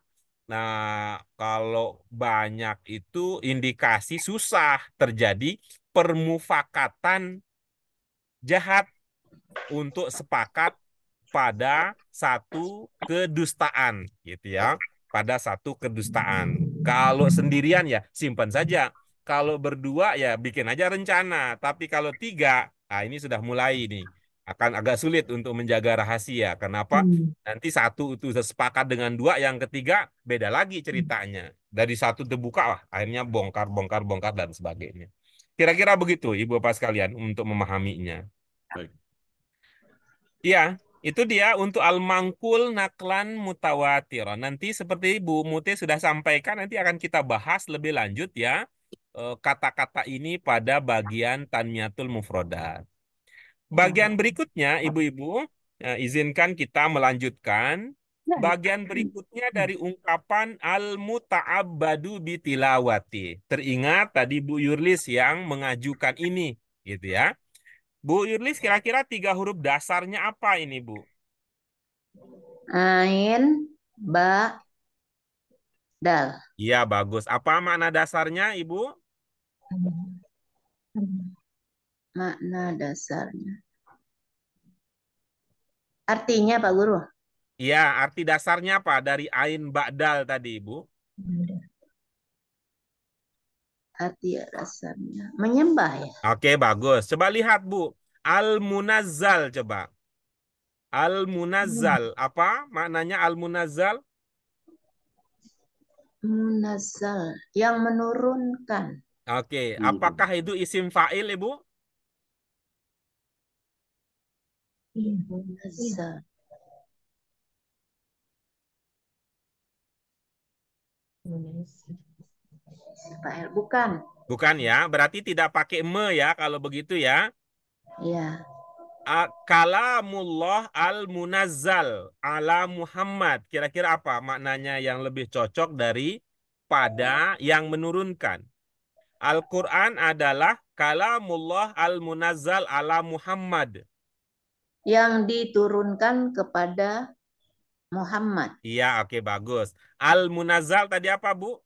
Nah, kalau banyak itu indikasi susah terjadi permufakatan jahat untuk sepakat pada satu kedustaan gitu ya, pada satu kedustaan. Kalau sendirian ya simpan saja, kalau berdua ya bikin aja rencana, tapi kalau tiga, nah ini sudah mulai nih akan agak sulit untuk menjaga rahasia. Kenapa? Nanti satu itu sudah sepakat dengan dua, yang ketiga beda lagi ceritanya. Dari satu terbuka lah, akhirnya bongkar, bongkar, bongkar dan sebagainya. Kira-kira begitu Ibu Bapak sekalian untuk memahaminya. Baik. Ya, itu dia untuk al-mangkul naklan mutawatir. Nanti seperti Bu Muti sudah sampaikan, nanti akan kita bahas lebih lanjut ya kata-kata ini pada bagian tanmiyatul mufrodat. Bagian berikutnya, Ibu-ibu, izinkan kita melanjutkan. Bagian berikutnya dari ungkapan al-muta'abbadu bitilawati. Teringat tadi Bu Yurlis yang mengajukan ini, gitu ya. Bu Yurlis, kira-kira 3 huruf dasarnya apa ini, Bu? Ain, ba, dal. Iya, bagus. Apa makna dasarnya, Ibu? Makna dasarnya. Artinya Pak Guru? Iya, arti dasarnya apa dari ain ba'dal tadi, Ibu? Arti dasarnya. Menyembah ya? Oke, bagus. Coba lihat, Bu. Al-munazzal, coba. Al-munazzal. Apa maknanya al-munazzal? Munazzal. Yang menurunkan. Oke, apakah itu isim fa'il, Ibu? Munazzal. Fa'il. Bukan. Bukan ya, berarti tidak pakai me ya kalau begitu ya. Ya. Kalamullah al-munazzal ala Muhammad. Kira-kira apa maknanya yang lebih cocok dari pada yang menurunkan? Al-Quran adalah kalamullah al-munazzal ala Muhammad. Yang diturunkan kepada Muhammad. Iya, oke, bagus. Al-munazzal tadi apa, Bu?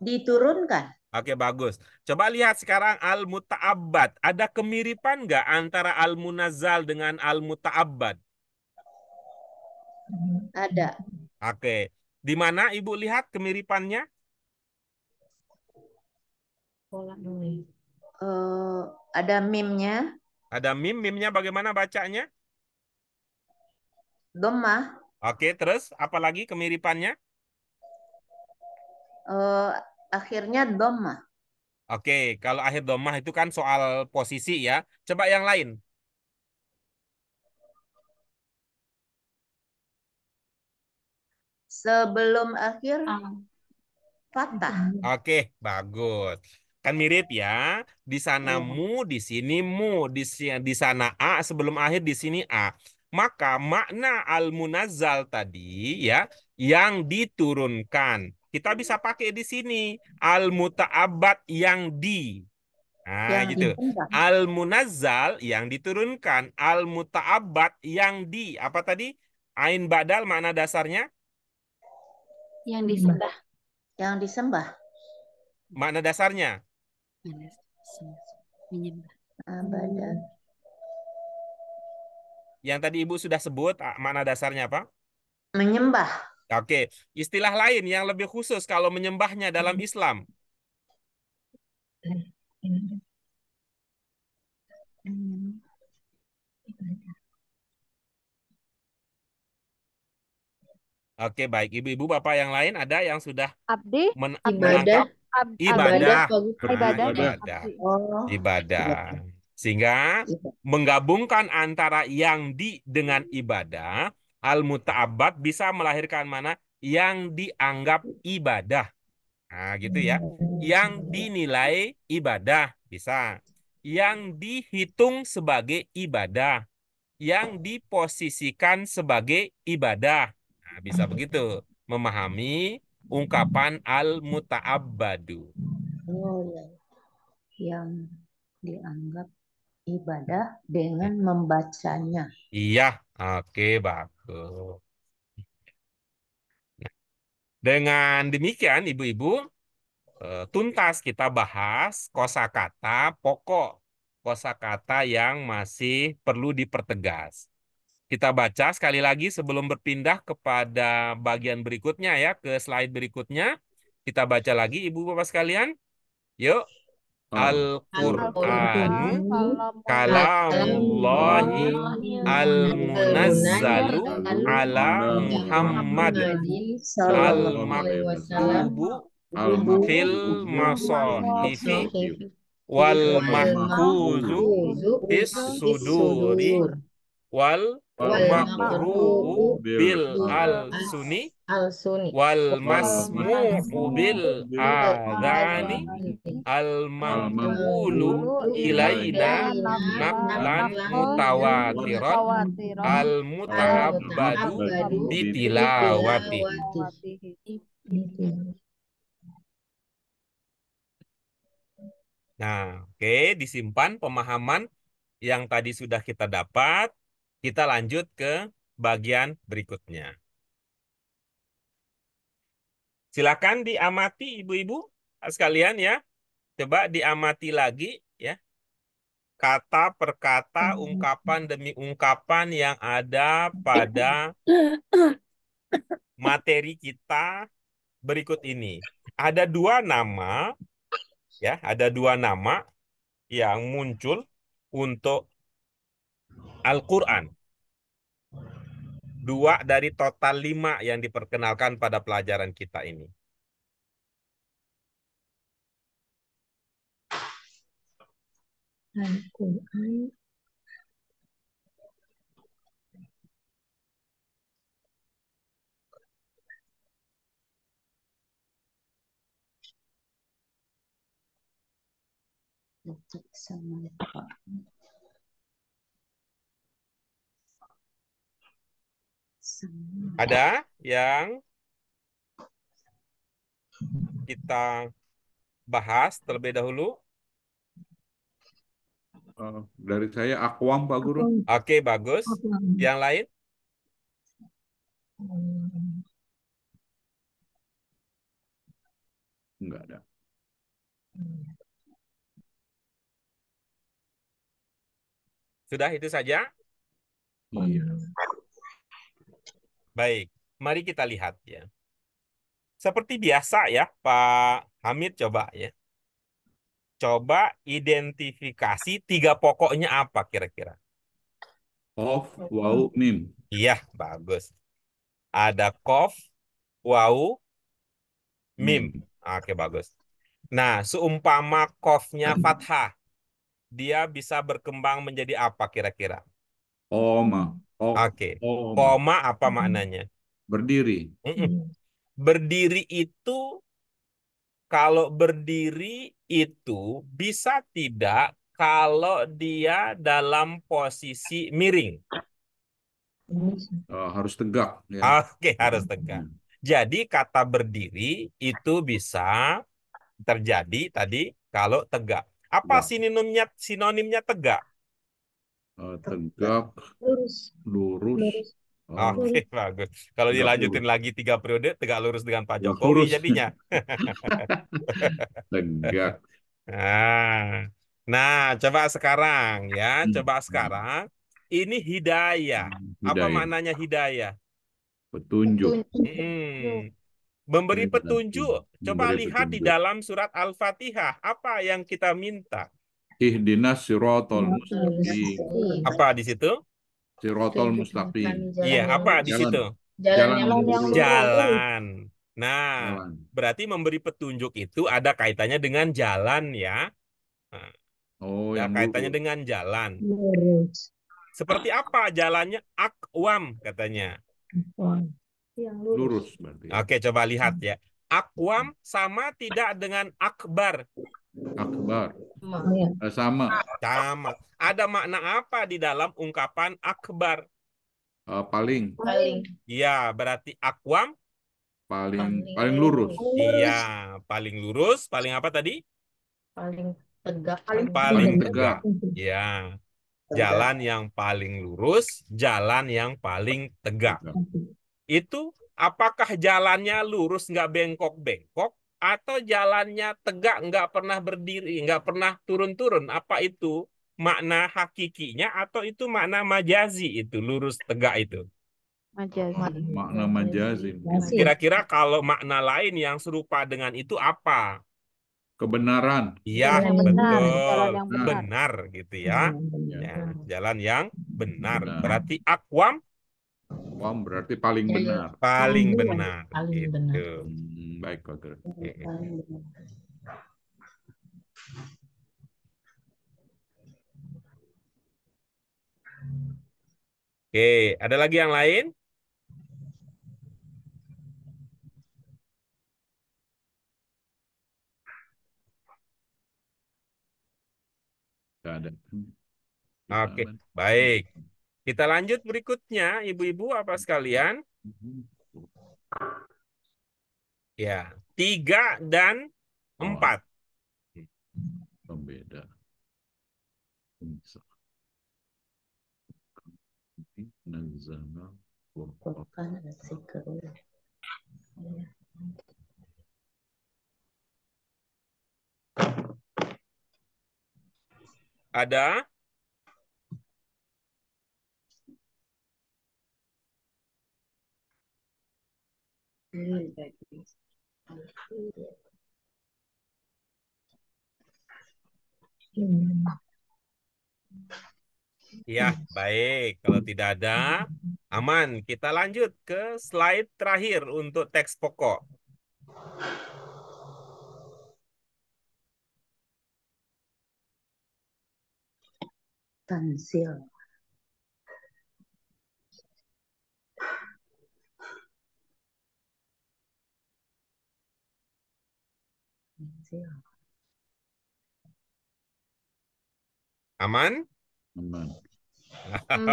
Diturunkan. Oke, bagus. Coba lihat sekarang al-muta'abbad. Ada kemiripan nggak antara al-munazzal dengan al-muta'abbad? Ada. Oke. Di mana Ibu lihat kemiripannya? Ada mimnya. Ada mim-mimnya bagaimana bacanya? Dhammah. Oke, terus apa lagi kemiripannya? Akhirnya dhammah. Oke, kalau akhir domah itu kan soal posisi ya. Coba yang lain. Sebelum akhir fathah. Oke, bagus. Kan mirip ya. Di sana mu, di sini mu, di sana a, sebelum akhir di sini a. Maka makna al-munazzal tadi ya yang diturunkan. Kita bisa pakai di sini al-muta'abbad yang di. Nah, Yang gitu. disembah. Al-munazzal yang diturunkan, al-muta'abbad yang di. Apa tadi? Ain badal makna dasarnya? Yang disembah. Yang disembah. Makna dasarnya? Menyembah. Abadan. Yang tadi Ibu sudah sebut, makna dasarnya apa? Menyembah. Oke, istilah lain yang lebih khusus kalau menyembahnya dalam Islam. Oke, baik. Ibu-ibu, bapak yang lain ada yang sudah Abdi, Ibadah. menangkap Ibadah, ibadah. Pak Guru. Nah, ibadah. ibadah. Oh, Ibadah. iya. Sehingga Iya. menggabungkan antara yang di dengan ibadah, al-muta'abbad bisa melahirkan mana? Yang dianggap ibadah. Nah, gitu ya. Yang dinilai ibadah bisa. Yang dihitung sebagai ibadah. Yang diposisikan sebagai ibadah. Nah, bisa begitu. Memahami ungkapan al-muta'abbadu. Oh, iya. Yang dianggap ibadah dengan membacanya. Iya, oke, bagus. Dengan demikian, ibu-ibu, tuntas kita bahas kosakata pokok, kosakata yang masih perlu dipertegas. Kita baca sekali lagi sebelum berpindah kepada bagian berikutnya ya, ke slide berikutnya. Kita baca lagi, ibu bapak sekalian. Yuk. Al-Qur'anu kalamullahi al-munazzalu ala Muhammadin al-maktubu fil masahifi wal mahkuzu fis suduri wal maqru'u bil al-suni Al-Suni. wal masmu'u bil adhani al manqulu ilaina naqlan mutawatiran al muta'abbadu bitilawati. Nah, oke, disimpan pemahaman yang tadi sudah kita dapat. Kita lanjut ke bagian berikutnya. Silakan diamati ibu-ibu sekalian ya. Coba diamati lagi ya. Kata per kata, ungkapan demi ungkapan yang ada pada materi kita berikut ini. Ada dua nama ya, ada dua nama yang muncul untuk Al-Qur'an. Dua dari total 5 yang diperkenalkan pada pelajaran kita ini. Al-Quran. Ada yang kita bahas terlebih dahulu? Dari saya Akwam, Pak Guru. Oke, bagus. Yang lain? Enggak ada. Sudah itu saja? Iya. Baik, mari kita lihat ya. Seperti biasa ya, Pak Hamid coba ya. Coba identifikasi 3 pokoknya apa kira-kira? Qaf, waw, mim. Iya, bagus. Ada qaf, waw, mim. Oke, bagus. Nah, seumpama qafnya fathah, dia bisa berkembang menjadi apa kira-kira? Qoma. Oke. Qoma. Koma apa maknanya? Berdiri. Berdiri itu, kalau berdiri itu bisa tidak kalau dia dalam posisi miring. Harus tegak. Ya. Oke, harus tegak. Jadi kata berdiri itu bisa terjadi tadi kalau tegak. Apa sinonimnya tegak? Tegak, lurus. Oke, bagus. Kalau Tegak dilanjutin lurus. lagi 3 periode, tegak lurus dengan Pak Tegak Jokowi lurus. jadinya. Tegak. Nah, coba sekarang ya, coba sekarang ini hidayah. Apa Hidayah. maknanya hidayah? Petunjuk. Memberi Berarti petunjuk. Coba memberi lihat di petunjuk. dalam surat Al-Fatihah. Apa yang kita minta? Ihdinas siratal mustaqim. Apa di situ? Siratal mustaqim. Iya, apa di Jalan. situ? Jalan yang lurus. lurus. Jalan. Nah, Jalan. berarti memberi petunjuk itu ada kaitannya dengan jalan ya. Nah, Oh, ada yang kaitannya lurus. dengan jalan. Lurus. Seperti apa jalannya? Akwam katanya. Yang lurus. Lurus berarti. Oke, coba lihat ya. Akwam sama tidak dengan akbar? Akbar. Iya. Sama. Sama. Ada makna apa di dalam ungkapan akbar? Paling. Iya, berarti akwam. Paling lurus. Iya, paling lurus. Paling apa tadi? Paling tegak. Paling tegak. tegak. Ya, jalan yang paling lurus, jalan yang paling tegak. Itu apakah jalannya lurus nggak bengkok-bengkok atau jalannya tegak nggak pernah berdiri, nggak pernah turun-turun? Apa itu makna hakikinya atau itu makna majazi itu lurus tegak itu? Majazi. Makna majazi. Kira-kira kalau makna lain yang serupa dengan itu apa? Kebenaran. Iya, Yang benar, betul. jalan yang benar. Benar gitu ya. Ya, jalan yang benar. Benar. Berarti akwam Wam berarti paling benar. paling benar. Paling Gitu. benar. Baik, Pak Guru. Oke, ada lagi yang lain? Tidak ada. Oke, baik. Kita lanjut berikutnya, ibu-ibu apa sekalian? Ya, 3 dan 4. Pembeda. Nazana. Quran Al-Zikr. Ada? Ya, baik. Kalau tidak ada, aman. Kita lanjut ke slide terakhir untuk teks pokok. Tanzil. Aman? Aman.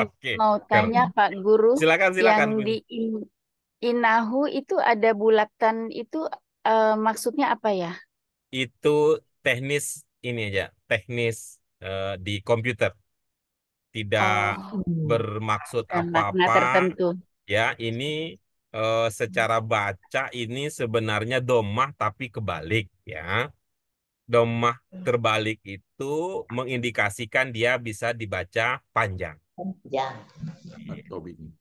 Oke. Mau tanya Pak Guru, Silakan. yang di inahu itu ada bulatan itu maksudnya apa ya? Itu teknis ini aja, teknis di komputer. Tidak bermaksud Dan makna apa-apa. tertentu. Ya, ini secara baca ini sebenarnya domah tapi kebalik ya. Domah terbalik itu mengindikasikan dia bisa dibaca panjang. Atau ini.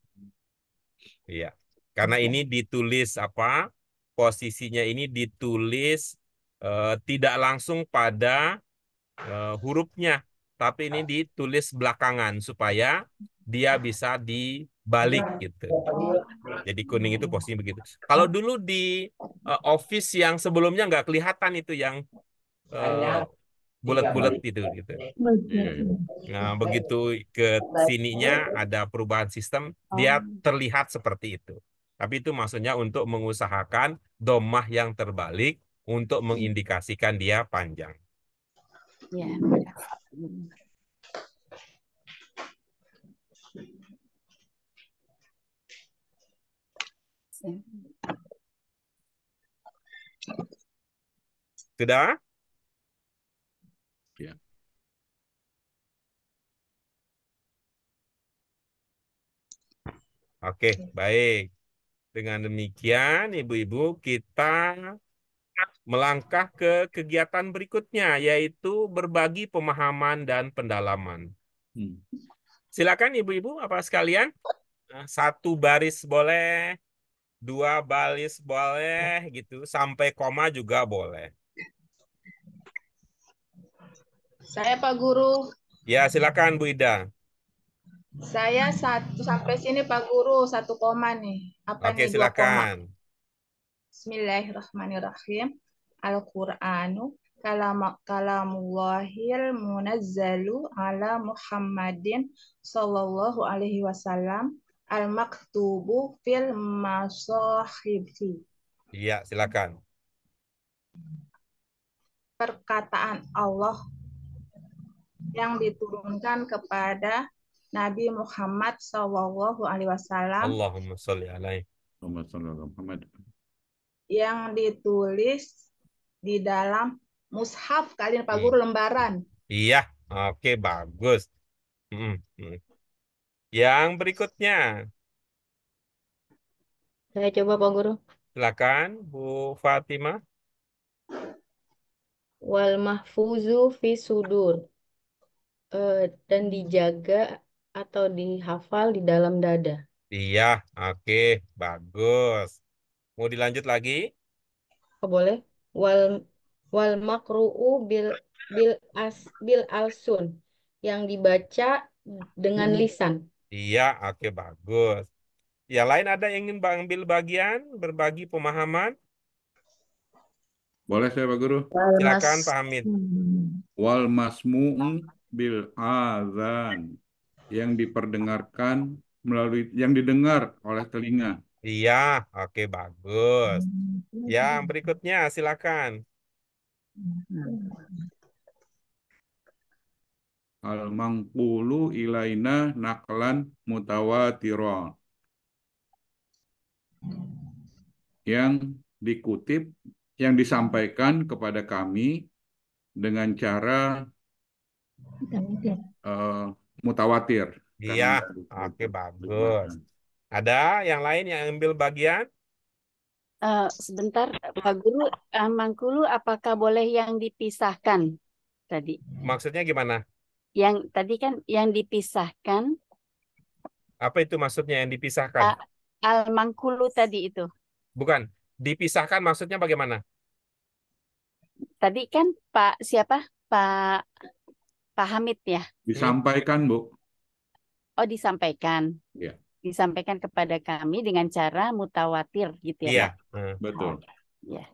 Iya. Karena ini ditulis apa? Posisinya ini ditulis tidak langsung pada hurufnya, tapi ini ditulis belakangan supaya dia bisa dibalik gitu. Jadi kuning itu posisinya begitu. Kalau dulu di Office yang sebelumnya nggak kelihatan itu yang bulat-bulat itu gitu. Nah, begitu ke sininya ada perubahan sistem, dia terlihat seperti itu. Tapi itu maksudnya untuk mengusahakan domah yang terbalik untuk mengindikasikan dia panjang. Ya. Sudah? Ya. Oke, baik. Dengan demikian, ibu-ibu, kita melangkah ke kegiatan berikutnya, yaitu berbagi pemahaman dan pendalaman. Silakan ibu-ibu apa sekalian. Satu baris boleh, dua baris boleh gitu, sampai koma juga boleh. Saya Pak Guru, Ya, silakan Bu Ida. saya sampai sini Pak Guru, 1 koma nih. Apa Oke, nih 2 koma? silakan. Bismillahirrahmanirrahim. Al-Qur'anu kalamullahil munazzalu ala Muhammadin sallallahu alaihi wasallam al-maktubu fil masahifi. Iya, silakan. Perkataan Allah yang diturunkan kepada Nabi Muhammad sallallahu alaihi wasallam Allahumma sholli alaihi. Muhammad sallallahu alaihi Muhammad. yang ditulis di dalam mushaf kalian Pak Guru lembaran. Iya, oke, bagus. Mm, mm. Yang berikutnya, Saya coba Pak Guru. silakan Bu Fatimah. Wal mahfuzu fi sudur. Dan dijaga atau dihafal di dalam dada. Iya, oke, bagus. Mau dilanjut lagi? Oh, boleh. Wal wal makru'u bil alsun yang dibaca dengan lisan. Iya, oke, bagus. Yang lain ada yang ingin ambil bagian, berbagi pemahaman? Boleh saya Pak Guru? Silakan Pak Hamid. Wal masmu'u bil azan, yang diperdengarkan melalui, yang didengar oleh telinga. Iya, oke, bagus. Yang berikutnya, silakan. Al mangqulu ilaina naqlan mutawatiron, yang dikutip, yang disampaikan kepada kami dengan cara mutawatir. Iya, oke, bagus. Ada yang lain yang ambil bagian? Sebentar, Pak Guru, mangkulu apakah boleh yang dipisahkan tadi? Maksudnya gimana? Yang tadi kan yang dipisahkan, Apa itu maksudnya yang dipisahkan? al-mangkulu tadi itu. Bukan, dipisahkan maksudnya bagaimana? Tadi kan Pak siapa? Pak Hamid ya? Disampaikan, Bu. Oh, disampaikan. Ya. Disampaikan kepada kami dengan cara mutawatir gitu ya, Iya, Pak? Betul. Iya.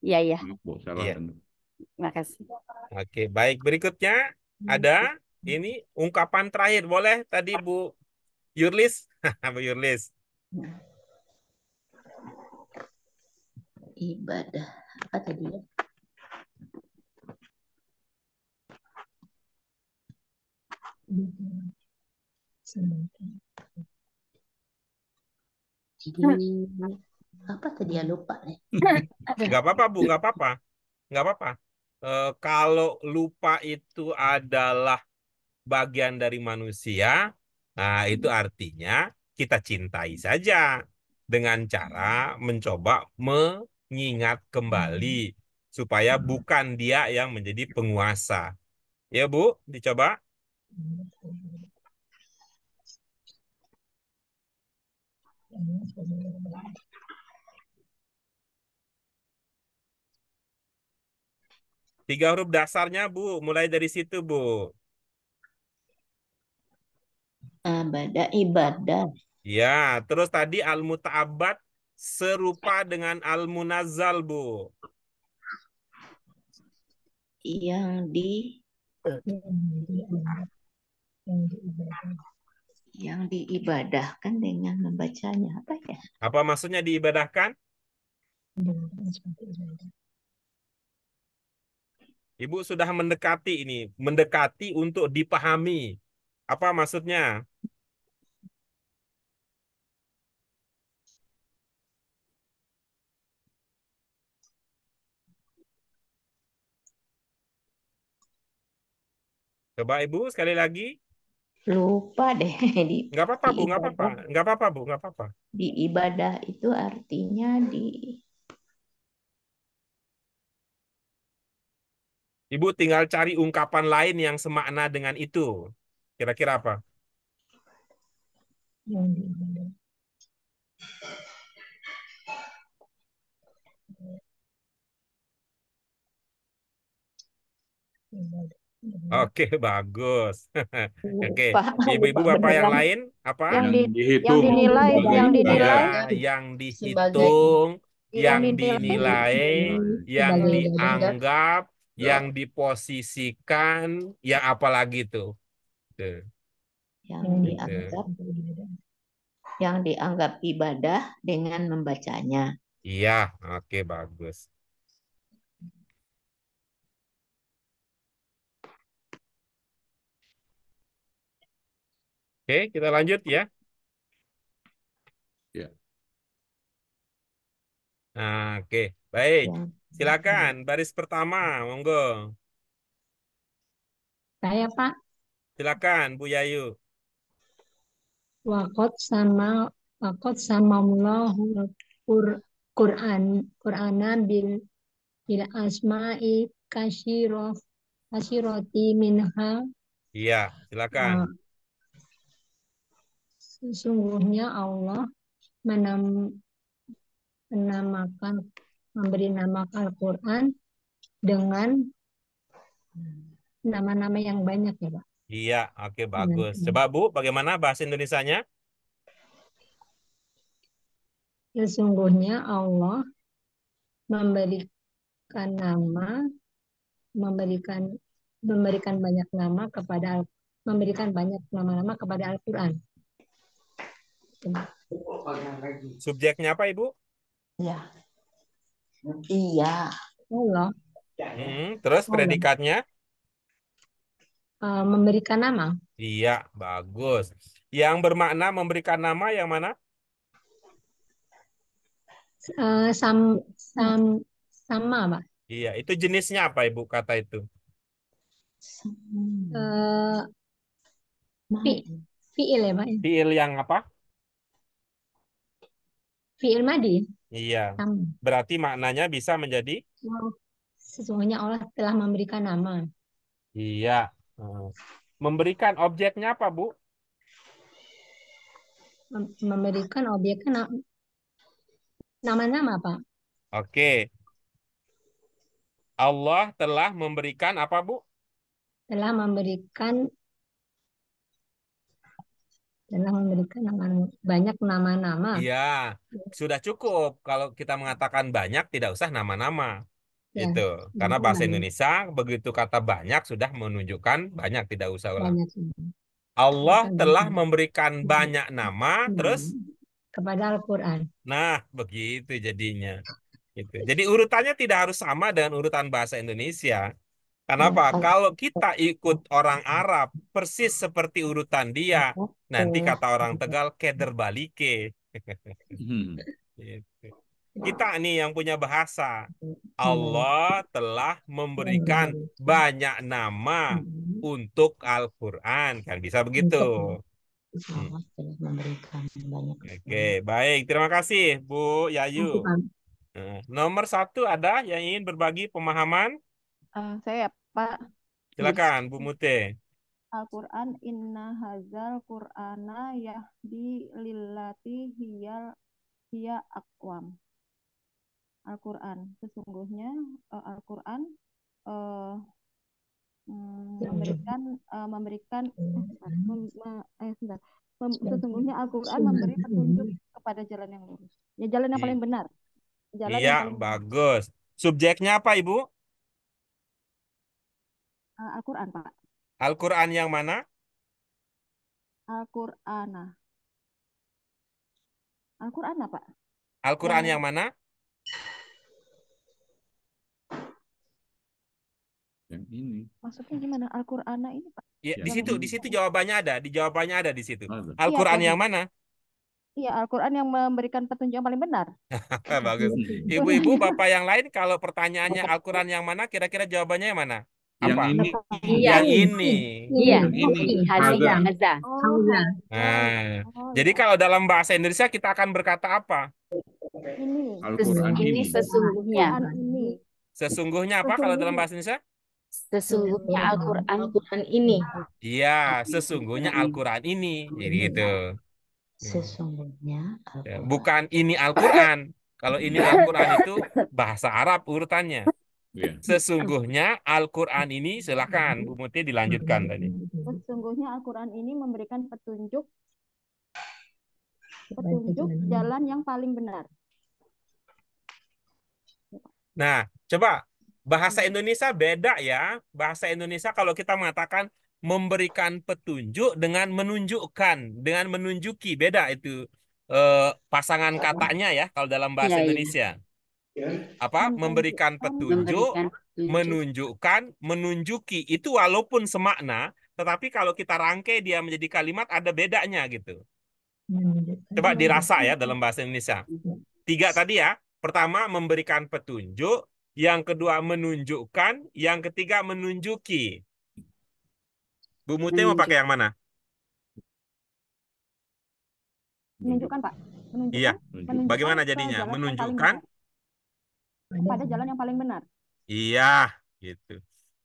Iya, ya. Maaf, Bu, salah Iya. dengar. Makasih. Oke, baik. Berikutnya ada ini ungkapan terakhir. Boleh tadi Bu Yurlis? Bu Yurlis. Ibadah. Apa tadi ya? Jadi apa tadi ya, lupa nih. Nggak apa-apa, Bu. Nggak apa-apa. Nggak apa-apa. Kalau lupa itu adalah bagian dari manusia, nah itu artinya kita cintai saja dengan cara mencoba mengingat kembali supaya bukan dia yang menjadi penguasa. Ya, Bu, dicoba. Tiga huruf dasarnya, Bu. Mulai dari situ, Bu. Ibadah. Ya, terus tadi al-muta'abbad serupa dengan al-munazzal, Bu. Yang diibadahkan dengan membacanya, apa ya? Apa maksudnya diibadahkan? Ibu sudah mendekati ini, mendekati untuk dipahami. Apa maksudnya? Coba Ibu sekali lagi. Lupa deh. Nggak apa-apa, Bu, nggak apa-apa. Nggak apa-apa, Bu, nggak apa-apa. Di ibadah itu artinya Ibu tinggal cari ungkapan lain yang semakna dengan itu. Kira-kira apa? yang diibadah. Oke, bagus. Oke, Lupa, ibu-ibu lupa bapak yang beneran. lain apa? Yang Yang dihitung dinilai, sebagai yang Ya, dinilai, ibadah. yang Sebagai dihitung, yang yang dinilai. dinilai, yang sebagai ibadah. dianggap, Ya, yang diposisikan, yang apa lagi tuh? Tuh, Yang Yang dianggap diibadah. yang dianggap ibadah dengan membacanya. Iya, oke bagus. Oke, kita lanjut ya. ya. Nah, oke, baik. Yang Silakan, baris pertama, monggo. Saya Pak, Silakan, Bu Yayu. wakot sama Allahul Qur'ana bil asma'i kasyiroti minha Iya, silakan. sesungguhnya Allah menamakan memberi nama Al-Qur'an dengan nama-nama yang banyak ya Pak. Iya, oke bagus. Coba Bu, bagaimana bahasa Indonesianya? Sesungguhnya Allah memberikan nama memberikan banyak nama memberikan banyak nama-nama kepada Al-Qur'an. Subjeknya apa, Ibu? ya. Iya. Allah Terus Allah predikatnya? memberikan nama Iya, bagus. Yang bermakna memberikan nama yang mana? sama Pak. Iya, itu jenisnya apa Ibu kata itu? Fi'il ya Pak. Fiil yang apa? Fi'il madi. Iya. Sama. Berarti maknanya bisa menjadi? Sesungguhnya Allah telah memberikan nama. Iya. Memberikan objeknya apa, Bu? Memberikan objeknya nama-nama Pak. Oke. Allah telah memberikan apa, Bu? Telah memberikan banyak nama-nama. Iya, sudah cukup kalau kita mengatakan banyak tidak usah nama-nama. Ya, Itu. Karena bahasa nama-nama. Indonesia begitu kata banyak sudah menunjukkan banyak tidak usah ulang. Banyak. Allah Bukan telah banyak. memberikan banyak nama, terus kepada Al-Qur'an. nah begitu jadinya. Gitu. Jadi urutannya tidak harus sama dengan urutan bahasa Indonesia. Kenapa? Kalau kita ikut orang Arab persis seperti urutan dia, nanti kata orang Tegal keder balike. Gitu. Kita nih yang punya bahasa. Allah telah memberikan banyak nama untuk Al-Qur'an, kan bisa begitu. Allah telah memberikan banyak. Oke, baik. Terima kasih Bu Yayu. Nomor 1 ada yang ingin berbagi pemahaman? Saya Pak. Silakan Bu Mute. Al-Qur'an inna hazal Qur'ana yahdi lillati hiya aqwam. Al-Qur'an sesungguhnya Al-Qur'an sesungguhnya Al-Qur'an memberi petunjuk kepada jalan yang lurus. Ya jalan yang paling benar. Jalan Iya, yang paling bagus. Subjeknya apa, Ibu? Al-Qur'an, Pak. Al-Qur'an yang mana? Al-Qur'ana. Al-Qur'ana, Pak. Al-Qur'an yang mana? Yang ini. Maksudnya gimana? Al-Qur'ana ini, Pak? Ya, di situ jawabannya ada, jawabannya ada di situ. Ada. Al-Qur'an Iya, yang mana? Iya, Al-Qur'an yang memberikan petunjuk yang paling benar. Bagus. Ibu-ibu, bapak yang lain kalau pertanyaannya Al-Qur'an yang mana, kira-kira jawabannya yang mana? Yang Apa? ini. Yang ini. Iya. Yang ini. Haza. Haza. Nah, jadi kalau dalam bahasa Indonesia kita akan berkata apa? Ini. Al-Quran Ini ini. sesungguhnya. Al-Qur'an ini. Sesungguhnya apa kalau dalam bahasa Indonesia? Sesungguhnya Al-Qur'an Al-Qur'an ini. Iya, sesungguhnya Al-Qur'an ini. Jadi gitu. Sesungguhnya Ya, Al-Quran. bukan ini Al-Quran. Kalau ini Al-Quran itu bahasa Arab urutannya. Iya. Sesungguhnya Al-Quran ini, silakan Bu Muti dilanjutkan tadi. Sesungguhnya Al-Quran ini memberikan petunjuk Kepada jalan jalan yang paling benar. Nah, coba bahasa Indonesia beda ya. Bahasa Indonesia kalau kita mengatakan memberikan petunjuk dengan menunjukkan, dengan menunjuki, beda itu pasangan katanya ya kalau dalam bahasa Iya, iya. Indonesia. Apa? Memberikan petunjuk, Memberikan petunjuk. menunjukkan, menunjuki. Itu walaupun semakna, tetapi kalau kita rangkai dia menjadi kalimat ada bedanya gitu. menunjukkan. Coba dirasa ya dalam bahasa Indonesia. 3 tadi ya. Pertama memberikan petunjuk, yang kedua menunjukkan, yang ketiga menunjuki. Bu Muti mau pakai yang mana? Menunjukkan, Pak. Menunjukkan. Iya. Menunjukkan Bagaimana ke jadinya? jalan yang paling Menunjukkan? benar. Pada jalan yang paling benar. Iya, gitu.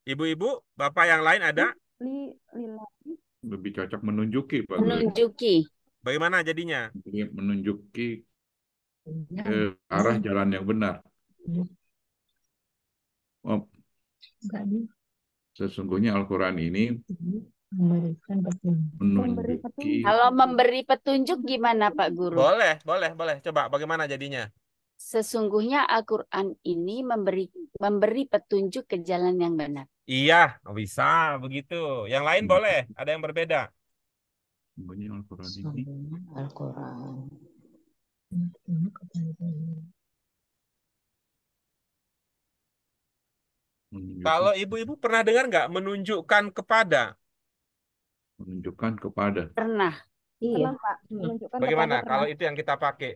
Ibu-ibu, Bapak yang lain ada? Lillahi. Lebih cocok menunjuki, Pak Guru. Menunjuki. Bagaimana jadinya? Jadi menunjuki ke arah jalan yang benar. Oh, Enggak di sesungguhnya Al-Quran ini memberikan petunjuk. menunjuki Kalau memberi petunjuk gimana Pak Guru? Boleh, boleh, boleh. Coba bagaimana jadinya? Sesungguhnya Al-Quran ini memberi petunjuk ke jalan yang benar. Iya, bisa begitu. Yang lain boleh, ada yang berbeda. sesungguhnya Al-Quran ini Sesungguhnya Al-Quran. Petunjuk kepada jalan. menunjuki, Kalau ibu-ibu pernah dengar nggak menunjukkan kepada? menunjukkan kepada, Pernah. Pernah, Pak. Menunjukkan Bagaimana kepada kalau pernah. itu yang kita pakai?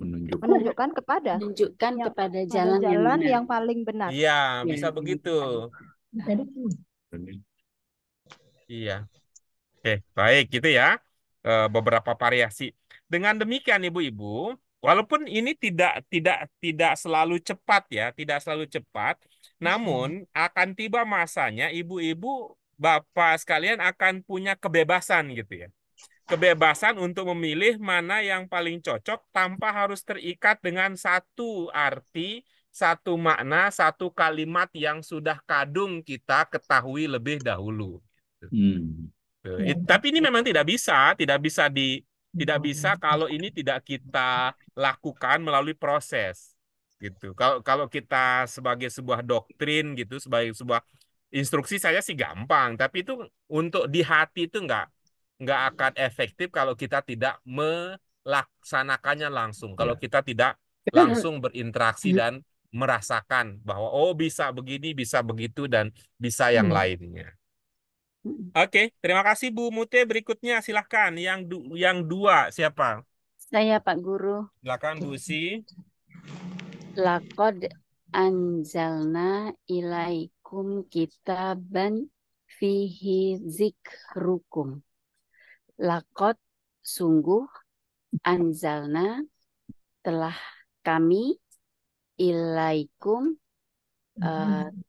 menunjukkan Menunjukkan kepada Menunjukkan Yang- kepada pada jalan yang jalan benar. yang paling benar. Iya, Ya, bisa begitu. Tadi kan Iya. Oke, baik gitu ya. Beberapa variasi. Dengan demikian ibu-ibu, walaupun ini tidak selalu cepat ya, tidak selalu cepat, namun akan tiba masanya ibu-ibu, bapak sekalian akan punya kebebasan gitu ya. Kebebasan untuk memilih mana yang paling cocok tanpa harus terikat dengan satu arti, satu makna, satu kalimat yang sudah kadung kita ketahui lebih dahulu. Tapi ini memang tidak bisa kalau ini tidak kita lakukan melalui proses gitu. Kalau kita sebagai sebuah doktrin gitu, sebagai sebuah instruksi saya sih gampang, tapi itu untuk di hati itu nggak akan efektif kalau kita tidak melaksanakannya langsung. Kalau kita tidak langsung berinteraksi dan merasakan bahwa oh bisa begini, bisa begitu dan bisa yang lainnya. Oke, terima kasih Bu Mute. Berikutnya silahkan yang 2 siapa? Saya Pak Guru. Silakan Bu Usi. Laqad anzalna ilaikum kitaban fihi zikrukum. Laqad sungguh anzalna telah kami ilaikum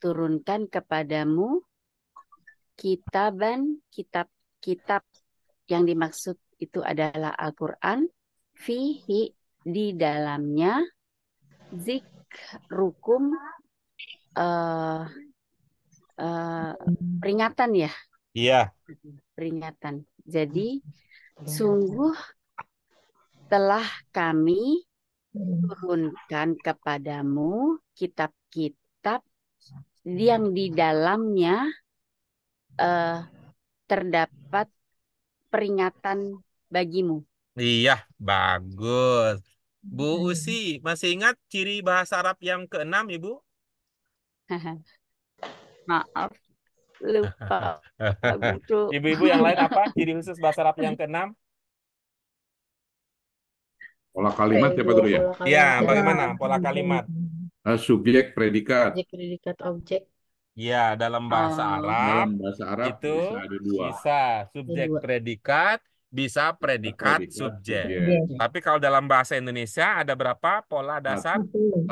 turunkan kepadamu kitaban kitab yang dimaksud itu adalah Al-Quran fihi di dalamnya zikrukum peringatan ya. Iya. Peringatan. Jadi sungguh telah kami turunkan kepadamu kitab-kitab yang di dalamnya terdapat peringatan bagimu. Iya, bagus. Bu Usi, masih ingat ciri bahasa Arab yang ke-6, Ibu? Maaf, lupa Pak Guru. Ibu-ibu yang lain apa ciri khusus bahasa Arab yang ke-6? pola kalimat ya Pak Guru ya. Ya, bagaimana pola kalimat? Subjek, predikat. Subjek, predikat, objek. Ya, dalam bahasa Arab Dalam bahasa Arab itu bisa ada 2. bisa subjek Ada 2. predikat, bisa predikat subjek. Tapi kalau dalam bahasa Indonesia ada berapa pola dasar? Satu.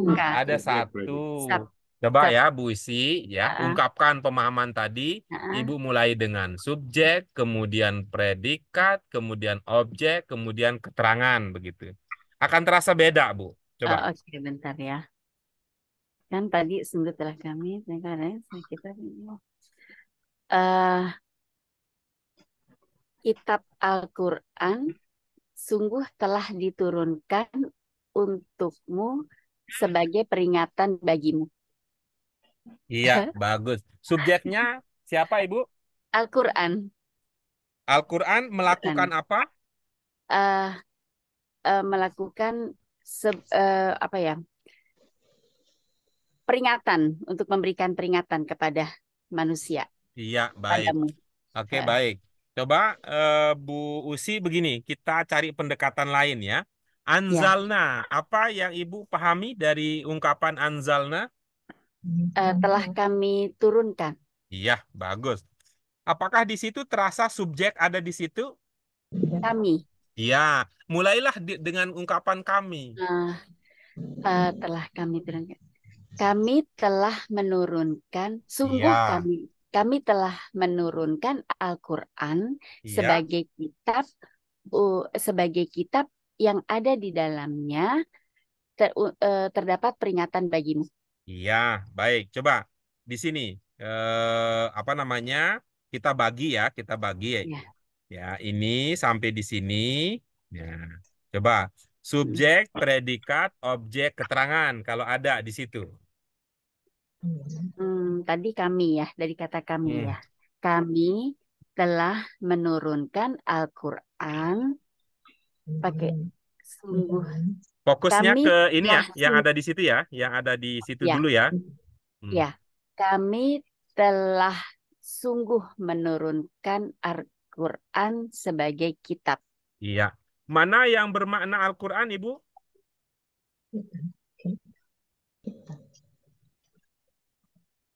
Ada Subjek, 1. predikat. Coba Coba. ya Bu Isi ya, Ah, ungkapkan pemahaman tadi. ah. Ibu mulai dengan subjek, kemudian predikat, kemudian objek, kemudian keterangan begitu. Akan terasa beda, Bu. Coba. Oke, bentar ya. Kan tadi sungguh telah kami, kita eh kitab Al-Quran sungguh telah diturunkan untukmu sebagai peringatan bagimu. Iya, bagus. Subjeknya siapa, Ibu? Al-Quran. Al-Quran melakukan apa? eh melakukan apa ya, peringatan, untuk memberikan peringatan kepada manusia, Iya, baik. padamu. Oke, baik. Coba Bu Usi begini, kita cari pendekatan lain ya. Anzalna, apa yang Ibu pahami dari ungkapan anzalna? Telah kami turunkan. Iya, bagus. Apakah di situ terasa subjek ada di situ? Kami. Iya, mulailah dengan ungkapan kami. Telah kami turunkan. Kami telah menurunkan, sungguh Iya. kami telah menurunkan Al-Quran Iya. sebagai kitab yang ada di dalamnya terdapat peringatan bagimu. Iya, baik. Coba di sini apa namanya? Kita bagi ya, kita bagi. Ya. Ya, ini sampai di sini. Ya. Coba subjek, predikat, objek, keterangan kalau ada di situ. Tadi kami ya, dari kata kami ya. Kami telah menurunkan Al-Quran pakai sungguh. Fokusnya Kami ke ini ya, telah yang ada di situ ya, yang ada di situ Ya. dulu ya. Ya, kami telah sungguh menurunkan Al-Quran sebagai kitab. Iya. Mana yang bermakna Al-Quran, Ibu?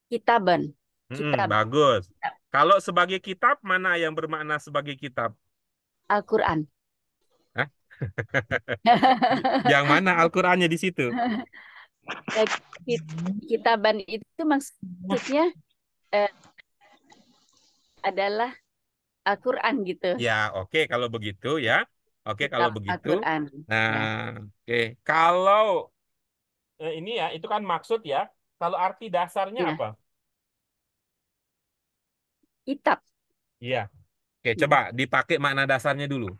Kitaban. Kitab. Bagus. Kalau sebagai kitab, mana yang bermakna sebagai kitab? Al-Quran. Hah? Yang mana Al-Qurannya di situ? Kitaban itu maksudnya adalah Al-Quran gitu. Ya, oke kalau begitu ya. Oke kalau Kitab begitu. Al-Quran. Nah, oke. Kalau ini ya, itu kan maksud ya. Kalau arti dasarnya Ya. apa? Kitab. Iya. Oke, coba dipakai makna dasarnya dulu.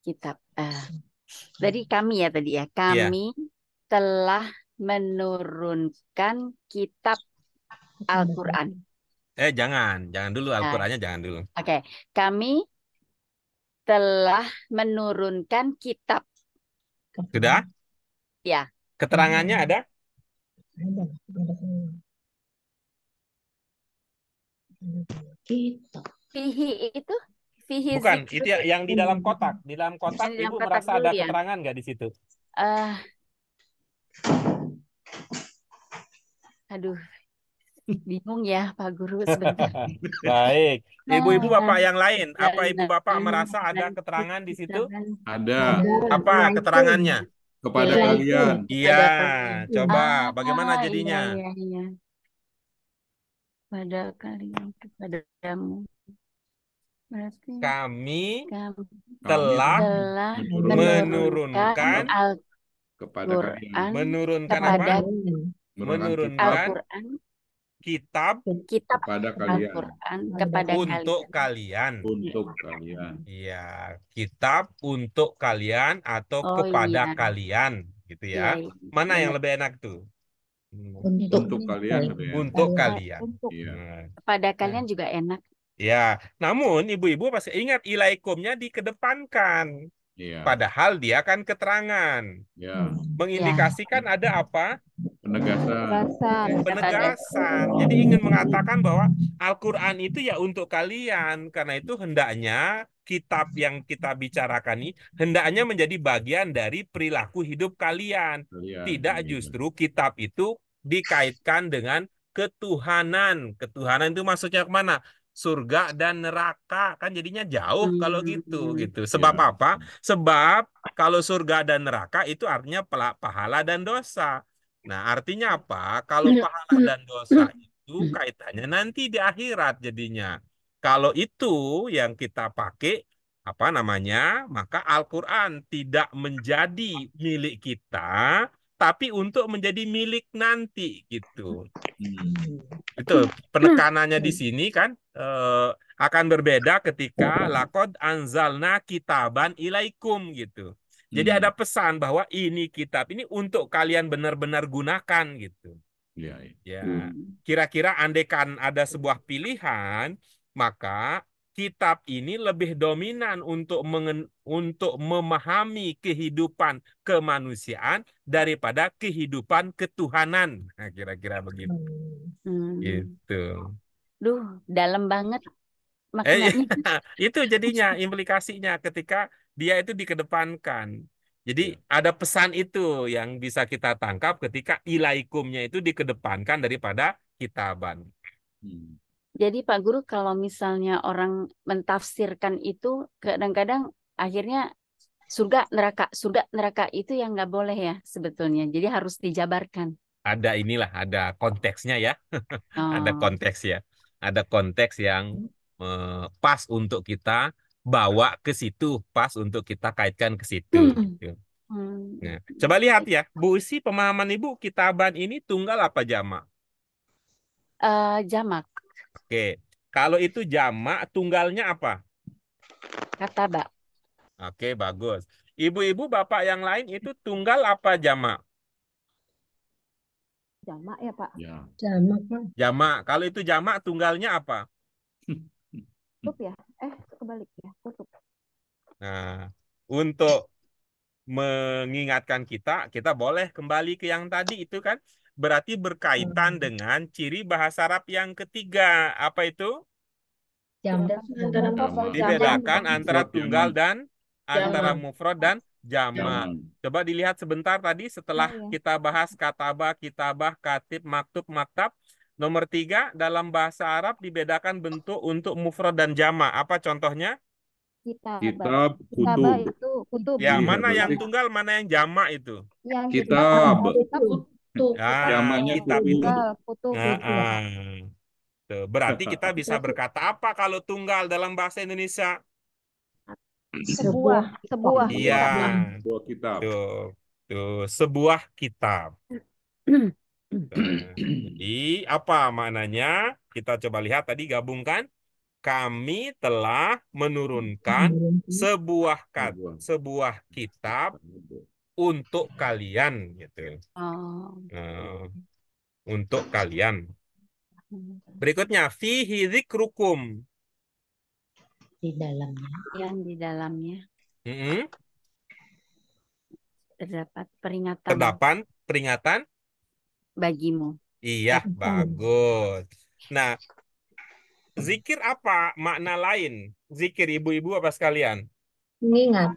Kitab. Dari kami ya tadi ya. Kami telah menurunkan kitab Al-Quran. Jangan dulu Al-Qurannya jangan dulu. Oke. Kami telah menurunkan kitab. Sudah? Ya. Keterangannya ada? Fihi itu? Fihi Bukan, zikr. itu yang di dalam kotak. Di dalam kotak Di dalam Ibu kotak merasa dulu ada ya. keterangan nggak di situ? Aduh, bingung ya Pak Guru sebentar. Baik. Ibu-ibu bapak yang lain, apa ibu bapak merasa ada keterangan di situ? Ada. Apa keterangannya? Kepada kalian. Iya, coba bagaimana jadinya? Iya. Pada kalian, kepadamu. Berarti kami telah menurunkan kepada kalian. Menurunkan apa? Menurunkan kitab kepada kalian. untuk kalian. Untuk kalian. Iya, kitab untuk kalian atau kepada kalian, gitu ya. Iya. Mana yang lebih enak tuh? Untuk kalian. Untuk kalian. Iya. Kepada kalian juga enak. Ya, namun ibu-ibu pasti ingat ilaikumnya dikedepankan. Iya. Padahal dia kan keterangan. Ya. Mengindikasikan ada apa? Penegasan. Jadi ingin mengatakan bahwa Al-Quran itu ya untuk kalian. Karena itu hendaknya kitab yang kita bicarakan ini hendaknya menjadi bagian dari perilaku hidup kalian. Tidak justru kitab itu dikaitkan dengan ketuhanan. Ketuhanan itu maksudnya kemana? Surga dan neraka. Kan jadinya jauh kalau gitu. Sebab apa? Sebab kalau surga dan neraka itu artinya pahala dan dosa. Nah, artinya apa? Kalau pahala dan dosa itu kaitannya nanti di akhirat jadinya. Kalau itu yang kita pakai, apa namanya, maka Al-Quran tidak menjadi milik kita, tapi untuk menjadi milik nanti gitu. Itu penekanannya di sini kan akan berbeda ketika lakod anzalna kitaban ilaikum gitu. Jadi ada pesan bahwa ini kitab ini untuk kalian benar-benar gunakan gitu. Ya, Ya, kira-kira andaikan ada sebuah pilihan, maka kitab ini lebih dominan untuk untuk memahami kehidupan kemanusiaan daripada kehidupan ketuhanan. Nah, kira-kira begitu. Gitu. Duh, dalam banget Iya, maknanya. itu jadinya implikasinya ketika dia itu dikedepankan. Jadi ada pesan itu yang bisa kita tangkap ketika ilaikumnya itu dikedepankan daripada kitaban. Jadi Pak Guru, kalau misalnya orang mentafsirkan itu kadang-kadang akhirnya surga neraka itu yang nggak boleh ya sebetulnya. Jadi harus dijabarkan. Ada inilah, ada konteksnya ya. Ada Oh. konteks ya. Ada konteks yang pas untuk kita bawa ke situ, pas untuk kita kaitkan ke situ. Gitu. Nah, coba lihat ya, Bu Usi, pemahaman Ibu kitaban ini tunggal apa jamak? Jamak. Oke, kalau itu jamak, tunggalnya apa? Kataba. Oke, bagus. Ibu-ibu, bapak yang lain itu tunggal apa jamak? Jamak ya Pak. Jamak, Pak. Jamak. Kalau itu jamak, tunggalnya apa? Kutub ya? Kebalik ya, kutub. Nah, untuk mengingatkan kita boleh kembali ke yang tadi itu kan. Berarti berkaitan dengan ciri bahasa Arab yang ketiga. Apa itu? Jamak. Dibedakan antara tunggal dan antara Jamak. mufrad dan jamak. Coba dilihat sebentar tadi setelah kita bahas katabah, kitabah, katib, maktub, maktab. Nomor 3, dalam bahasa Arab dibedakan bentuk untuk mufrad dan jamak. Apa contohnya? Kitab, Kitabah kutub. itu kutub. Ya, Iya, mana yang berarti tunggal, mana yang jamak itu? Yang kitab. Ya, Jamaknya kitab itu. tunggal, kutub. Tuh, berarti kita bisa berkata apa kalau tunggal dalam bahasa Indonesia? Sebuah. Iya. Sebuah kitab. Tuh, sebuah kitab. Jadi apa maknanya? Kita coba lihat tadi, gabungkan. Kami telah menurunkan sebuah kitab untuk kalian gitu. Untuk kalian. Berikutnya, fihi dzikrukum. Di dalamnya. Yang di dalamnya terdapat peringatan. Peringatan bagimu. Iya, bagus. Nah, zikir apa makna lain? Zikir ibu-ibu apa sekalian? Mengingat.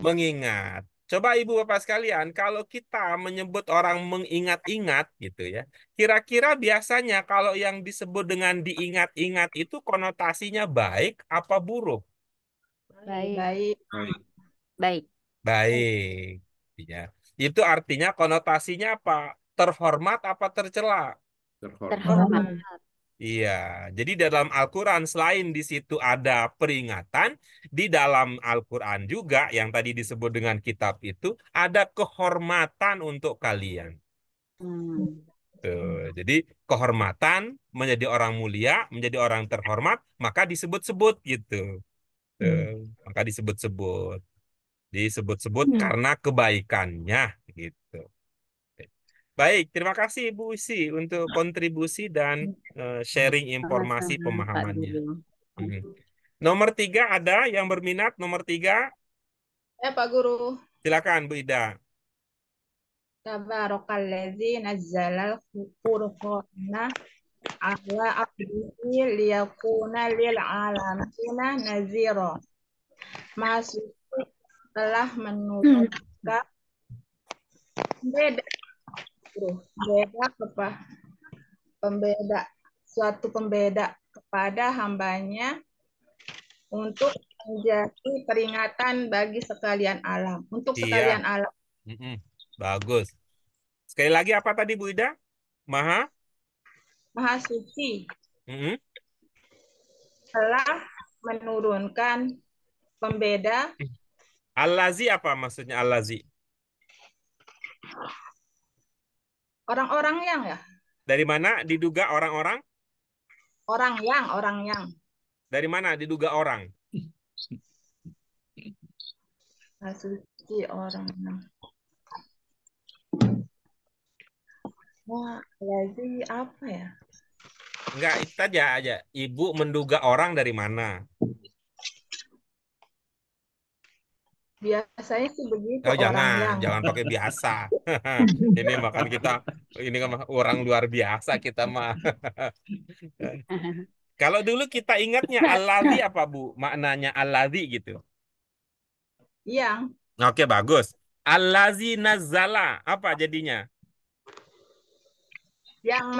Mengingat. Coba ibu bapak sekalian, kalau kita menyebut orang mengingat-ingat gitu ya, kira-kira biasanya kalau yang disebut dengan diingat-ingat itu konotasinya baik apa buruk? Baik. Baik. Baik. Ya. Itu artinya konotasinya apa? Terhormat apa tercela? Terhormat. Iya, jadi dalam Al-Quran selain di situ ada peringatan, di dalam Al-Quran juga yang tadi disebut dengan kitab itu ada kehormatan untuk kalian. Tuh, jadi kehormatan menjadi orang mulia, menjadi orang terhormat, maka disebut-sebut gitu. Tuh, maka disebut-sebut. Disebut-sebut karena kebaikannya gitu. Baik, terima kasih Ibu Usi untuk kontribusi dan sharing informasi Sama-sama, Pak pemahamannya. Guru. Nomor 3 ada yang berminat? Nomor 3, Pak Guru. silakan Bu Ida. Tabarakalladzi nazzalal furqana ala abdihi liyakuna lil alamina nazira. Maksud telah menurunkan suatu pembeda kepada hambanya untuk menjadi peringatan bagi sekalian alam. Untuk sekalian alam. Bagus. Sekali lagi apa tadi Bu Ida? Maha? Maha Suci Mm-mm. telah menurunkan pembeda Allazi apa maksudnya allazi? orang-orang yang ya, Dari mana diduga orang-orang? orang yang Dari mana diduga orang? Maha Suci orang yang. Wah, lagi apa ya? Enggak, itu aja. Ibu menduga orang dari mana? Biasanya sih begitu Oh, orang yang. jangan pakai biasa. Ini makan kita, ini kan orang luar biasa kita mah. Kalau dulu kita ingatnya alladzi apa Bu? Maknanya alladzi gitu. Yang Oke, bagus. Allazi nazzala apa jadinya? yang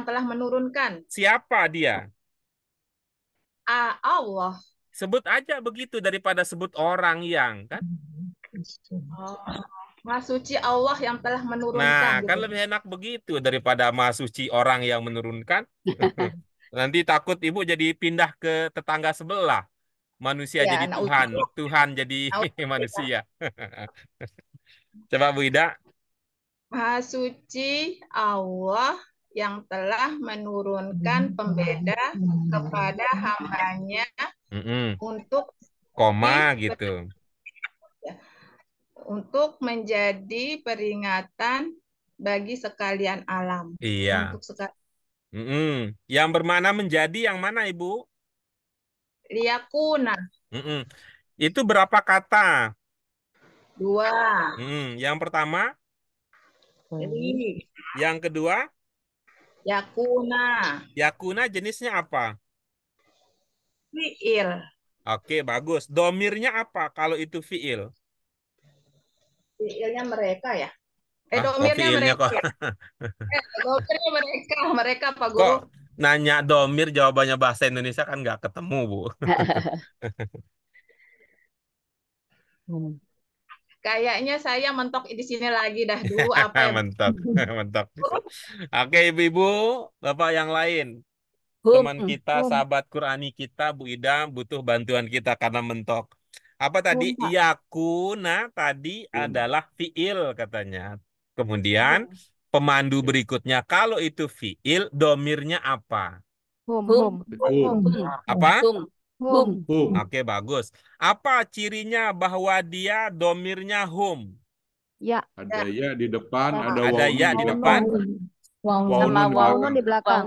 telah menurunkan. Siapa dia? Allah. Sebut aja begitu daripada sebut orang yang kan. Oh, Maha Suci Allah yang telah menurunkan Nah, kan gitu. lebih enak begitu daripada Maha Suci orang yang menurunkan. Nanti takut Ibu jadi pindah ke tetangga sebelah. Manusia Ya, jadi Tuhan, Tuhan jadi manusia. Coba Bu Ida. Maha Suci Allah yang telah menurunkan pembeda kepada hambanya untuk Koma gitu. untuk menjadi peringatan bagi sekalian alam. Iya. Untuk sekalian. Yang bermakna menjadi yang mana Ibu? Liyakuna. Itu berapa kata? 2. Yang pertama? Li. Yang kedua? Yakuna. Yakuna jenisnya apa? Fi'il. Oke, bagus. Domirnya apa kalau itu fi'il? Fi'ilnya mereka ya? Domirnya mereka kok. ya? Domirnya mereka Pak Guru. Kok nanya domir jawabannya bahasa Indonesia kan nggak ketemu, Bu. Kayaknya saya mentok di sini lagi dah dulu apa ya? Mentok. Oke, Ibu-ibu, Bapak yang lain. Teman kita, sahabat Qurani kita, Bu Ida butuh bantuan kita karena mentok. Apa tadi? Yakuna tadi adalah fi'il katanya. Kemudian pemandu berikutnya, kalau itu fi'il, domirnya apa? Hum. Apa? Hum. Oke, bagus. Apa cirinya bahwa dia domirnya hum? Ya. Ada ya di depan, ada Ada waunun ya di depan. Sama waunun di belakang.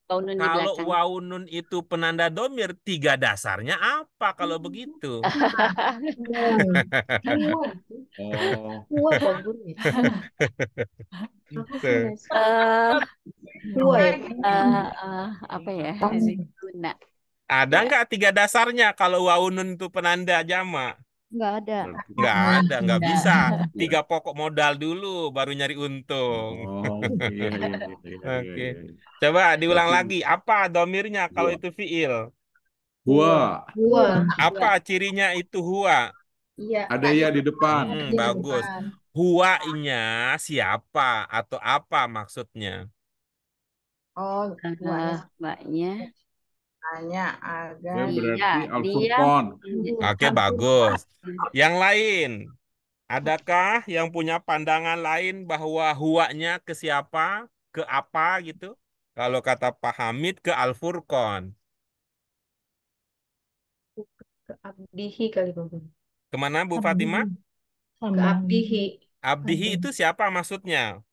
Kalau waunun itu penanda domir, 3 dasarnya apa kalau begitu? Apa ya? Guna. Ada nggak 3 dasarnya kalau waunun itu penanda jamak? Nggak ada. Nggak bisa. 3 pokok modal dulu baru nyari untung. Oke. Coba diulang lagi. Apa domirnya kalau itu fi'il? Huwa. Apa cirinya itu huwa? Iya. Ada ya di depan. Bagus. Huwa-nya siapa atau apa maksudnya? Oh, mbaknya. Hanya agar. Berarti Al-Furqan. Oke, bagus. Yang lain, adakah yang punya pandangan lain bahwa huwanya ke siapa, ke apa gitu? Kalau kata Pak Hamid ke Al-Furqan. Ke Abdihi kali Pak Guru. Kemana Bu Fatimah? Ke Abdihi. Abdihi itu siapa maksudnya?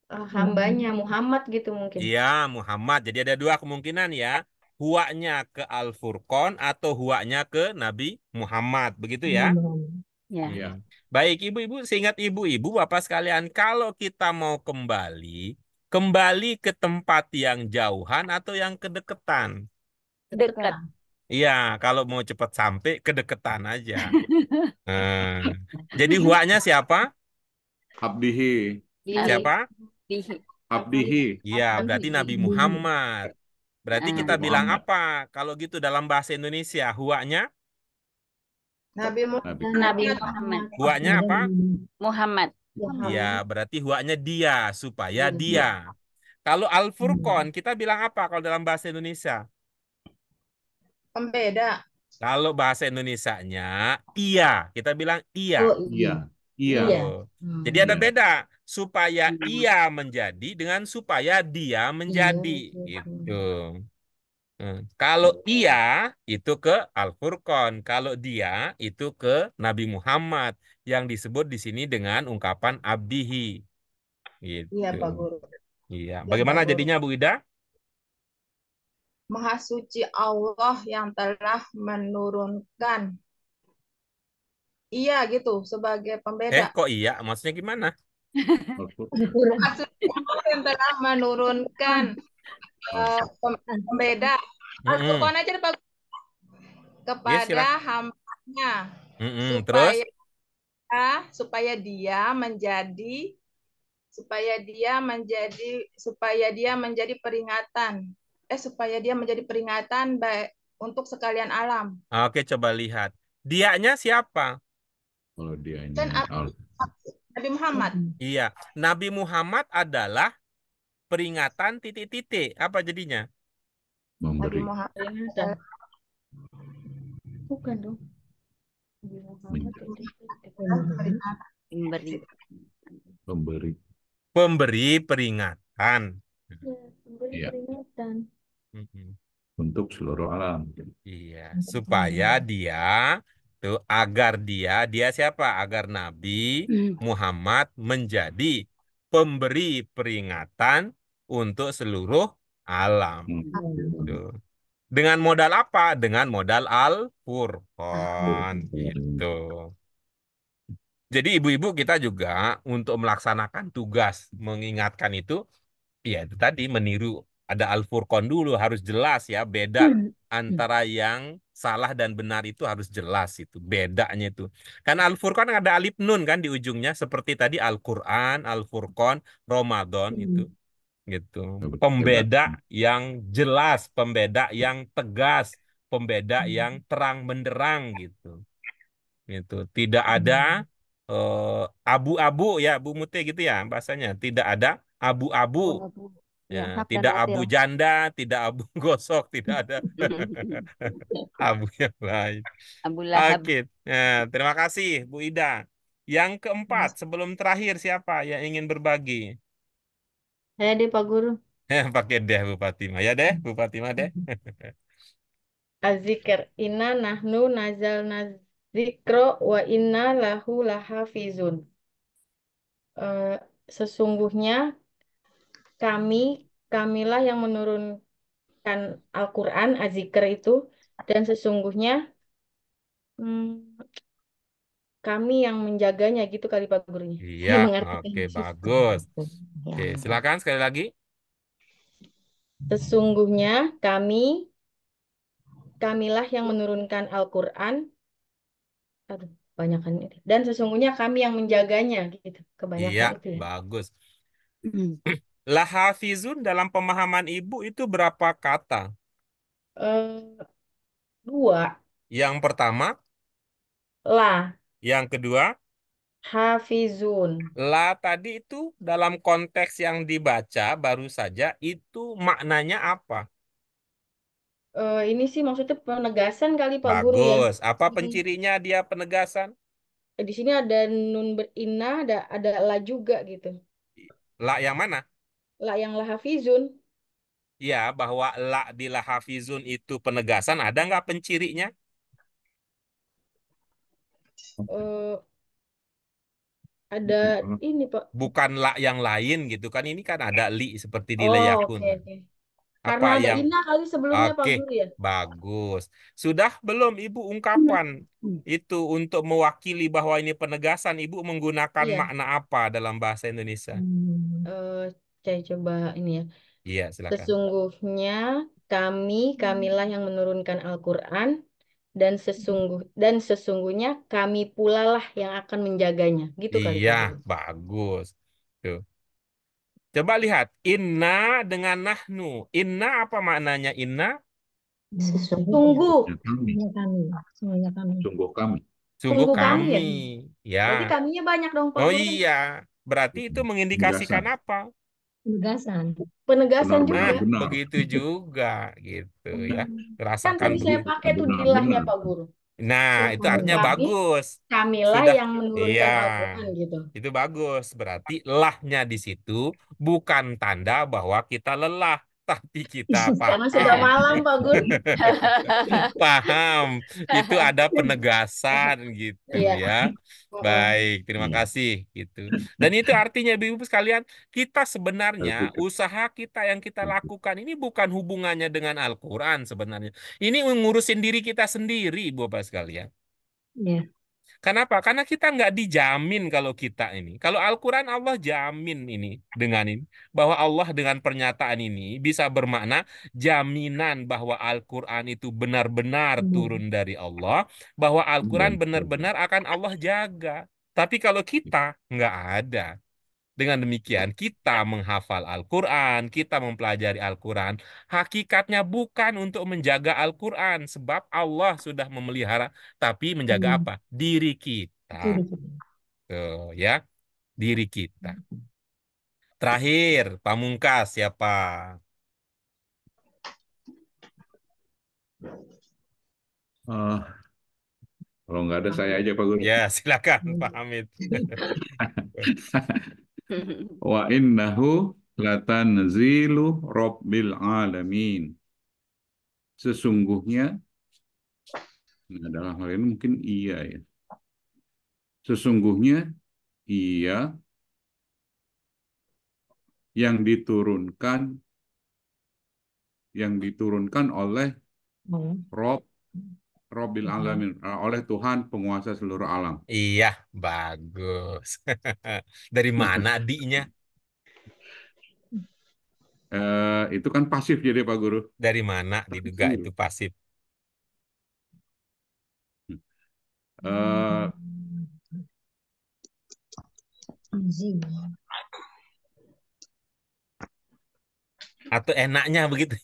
Hambanya Muhammad gitu mungkin. Iya, Muhammad. Jadi ada 2 kemungkinan ya. Huwanya ke Al-Furqan atau huwanya ke Nabi Muhammad. Begitu ya? Ya. Baik, ibu-ibu, seingat ibu-ibu, bapak sekalian, kalau kita mau kembali ke tempat yang jauhan atau yang kedekatan? Dekat. Iya, kalau mau cepat sampai, kedekatan aja. Jadi huwanya siapa? Abdihi. Siapa? Abdihi. Iya, berarti Nabi Muhammad. Berarti kita bilang apa? Kalau gitu dalam bahasa Indonesia, huwanya? Nabi Muhammad. Huwanya apa? Muhammad. Ya, berarti huaknya dia, supaya Iya. dia. Kalau Al-Furqan, kita bilang apa kalau dalam bahasa Indonesia? Pembeda. Kalau bahasa Indonesianya, iya. Kita bilang iya. Oh Iya, iya, iya. Tuh. Jadi ada iya. beda. Supaya ia menjadi dengan supaya dia menjadi. Gitu. Kalau ia itu ke Al-Furqan. Kalau dia itu ke Nabi Muhammad. Yang disebut di sini dengan ungkapan abdihi. Iya, Gitu. Pak Guru. Iya. Ya, Bagaimana Pak Guru. jadinya Bu Ida? Maha suci Allah yang telah menurunkan. Iya gitu, sebagai pembeda. Kok iya? Maksudnya gimana? Al-Quran. Maha suci Allah yang telah menurunkan pembeda. Mm-mm. Al-Furqan aja deh, Pak Guru. Ya, Kepada hambanya. Terus? Supaya dia menjadi peringatan. Supaya dia menjadi peringatan baik untuk sekalian alam. Oke, coba lihat. Dianya siapa? Kalau dia ini Kan Nabi Muhammad. Iya, Nabi Muhammad adalah peringatan titik-titik. Apa jadinya? Nabi memberi, Muhammad. Peringatan. Bukan dong. Nabi Muhammad Memberi. memberi. Pemberi peringatan. memberi Iya. peringatan. Mm-mm. Untuk seluruh alam. Iya, supaya dia tuh agar dia siapa? Agar Nabi Muhammad menjadi pemberi peringatan untuk seluruh alam. Tuh. Dengan modal apa? Dengan modal Al-Furqan. Gitu. Jadi ibu-ibu kita juga untuk melaksanakan tugas mengingatkan itu, ya itu tadi meniru. Ada Al-Furqan dulu harus jelas ya beda antara yang salah dan benar itu harus jelas itu bedanya itu. Karena Al-Furqan ada alif nun kan di ujungnya seperti tadi Al-Quran, Al-Furqan, Ramadan itu gitu. Pembeda yang jelas, pembeda yang tegas, pembeda yang terang benderang gitu. Gitu. Tidak ada abu-abu ya Bu Mute gitu ya bahasanya. Tidak ada abu-abu. Ya, hak dan tidak abu batil. janda, tidak abu gosok, tidak ada abu yang lain. Abu Lahab. Oke, terima kasih Bu Ida. Yang keempat, sebelum terakhir siapa yang ingin berbagi? Saya deh Pak Guru. Pakai deh Bu Fatima. Ya deh, Bu Fatima deh. Azikr. Inna nahnu nazalna zikro wa inna lahu lahafizun. Sesungguhnya kamilah yang menurunkan Al-Quran, Azikr itu, dan sesungguhnya kami yang menjaganya gitu kali Pak Gurunya. Iya, Saya mengartikan oke, itu. bagus. Oke, silakan sekali lagi. Sesungguhnya kamilah yang menurunkan Al-Quran, aduh, kebanyakan itu. Dan sesungguhnya kami yang menjaganya gitu. Kebanyakan Iya, itu ya. bagus. Lahafizun dalam pemahaman ibu itu berapa kata? 2. Yang pertama, La, yang kedua, hafizun. la tadi itu dalam konteks yang dibaca baru saja itu maknanya apa? Ini sih maksudnya penegasan kali Pak Guru ya. Bagus. Apa pencirinya dia penegasan? Di sini ada nun berinah, ada la juga gitu. La yang mana? La yang la hafizun. Ya, bahwa la di lahafizun itu penegasan ada nggak pencirinya? Eh, ada ini Pak. Bukan la yang lain gitu kan? Ini kan ada li seperti di Oh, layakun. oke oke. Karena Apa ada yang inah kali sebelumnya Pak Oke, Guru ya. bagus. Sudah belum Ibu ungkapan itu untuk mewakili bahwa ini penegasan? Ibu menggunakan Iya. makna apa dalam bahasa Indonesia? Saya coba ini ya. Iya, silakan. Sesungguhnya kamilah yang menurunkan Al-Quran dan sesungguhnya kami pula lah yang akan menjaganya. Gitu kali Iya, Pak Guru. bagus. Tuh. Coba lihat, inna dengan nahnu. Inna apa maknanya inna? Sungguh. Sungguhnya kami. Sungguhnya kami. Sungguh kami. Sungguh Sungguh kami ya. kami. Berarti Ya. kaminya banyak dong Pak Oh Guru. iya. Berarti itu mengindikasikan Penegasan. apa? Penugasan. Penegasan Benar-benar Nah, juga. benar. begitu juga gitu ya. Kan Rasakan tadi saya begitu. pakai tuh Benar-benar dilahnya benar. Pak Guru. Nah, itu Sesungguh artinya kami, bagus. kamilah Sudah, yang iya, menurunkan Al-Quran gitu. itu bagus. Berarti lahnya di situ bukan tanda bahwa kita lelah, tapi kita Karena sudah paham. malam Pak Guru. Paham. Itu ada penegasan gitu Iya. ya. Baik, terima Iya. kasih gitu. Dan itu artinya Ibu sekalian, kita sebenarnya Tapi usaha kita yang kita lakukan ini bukan hubungannya dengan Al-Quran sebenarnya. Ini mengurusin diri kita sendiri, Ibu Bapak sekalian. Ya. Kenapa? Karena kita nggak dijamin kalau kita ini. Kalau Al-Quran Allah jamin ini dengan ini. Bahwa Allah dengan pernyataan ini bisa bermakna jaminan bahwa Al-Quran itu benar-benar turun dari Allah. Bahwa Al-Quran benar-benar akan Allah jaga. Tapi kalau kita nggak ada. Dengan demikian kita menghafal Al-Quran, kita mempelajari Al-Quran. Hakikatnya bukan untuk menjaga Al-Quran. Sebab Allah sudah memelihara. Tapi menjaga apa? Diri kita. Tuh, ya, diri kita. Terakhir, pamungkas siapa? eh, kalau nggak ada saya aja Pak Guru. Ya, silakan Pak Hamid. Wa innahu latanzilu rabbil alamin. Sesungguhnya, nah dalam hal ini mungkin iya ya. Sesungguhnya ia yang diturunkan oleh Rabbil alamin, oleh Tuhan penguasa seluruh alam. Iya, bagus. Dari mana dinya? Itu kan pasif jadi Pak Guru. Dari mana diduga Tanzil. itu pasif? Eh, Atau enaknya begitu?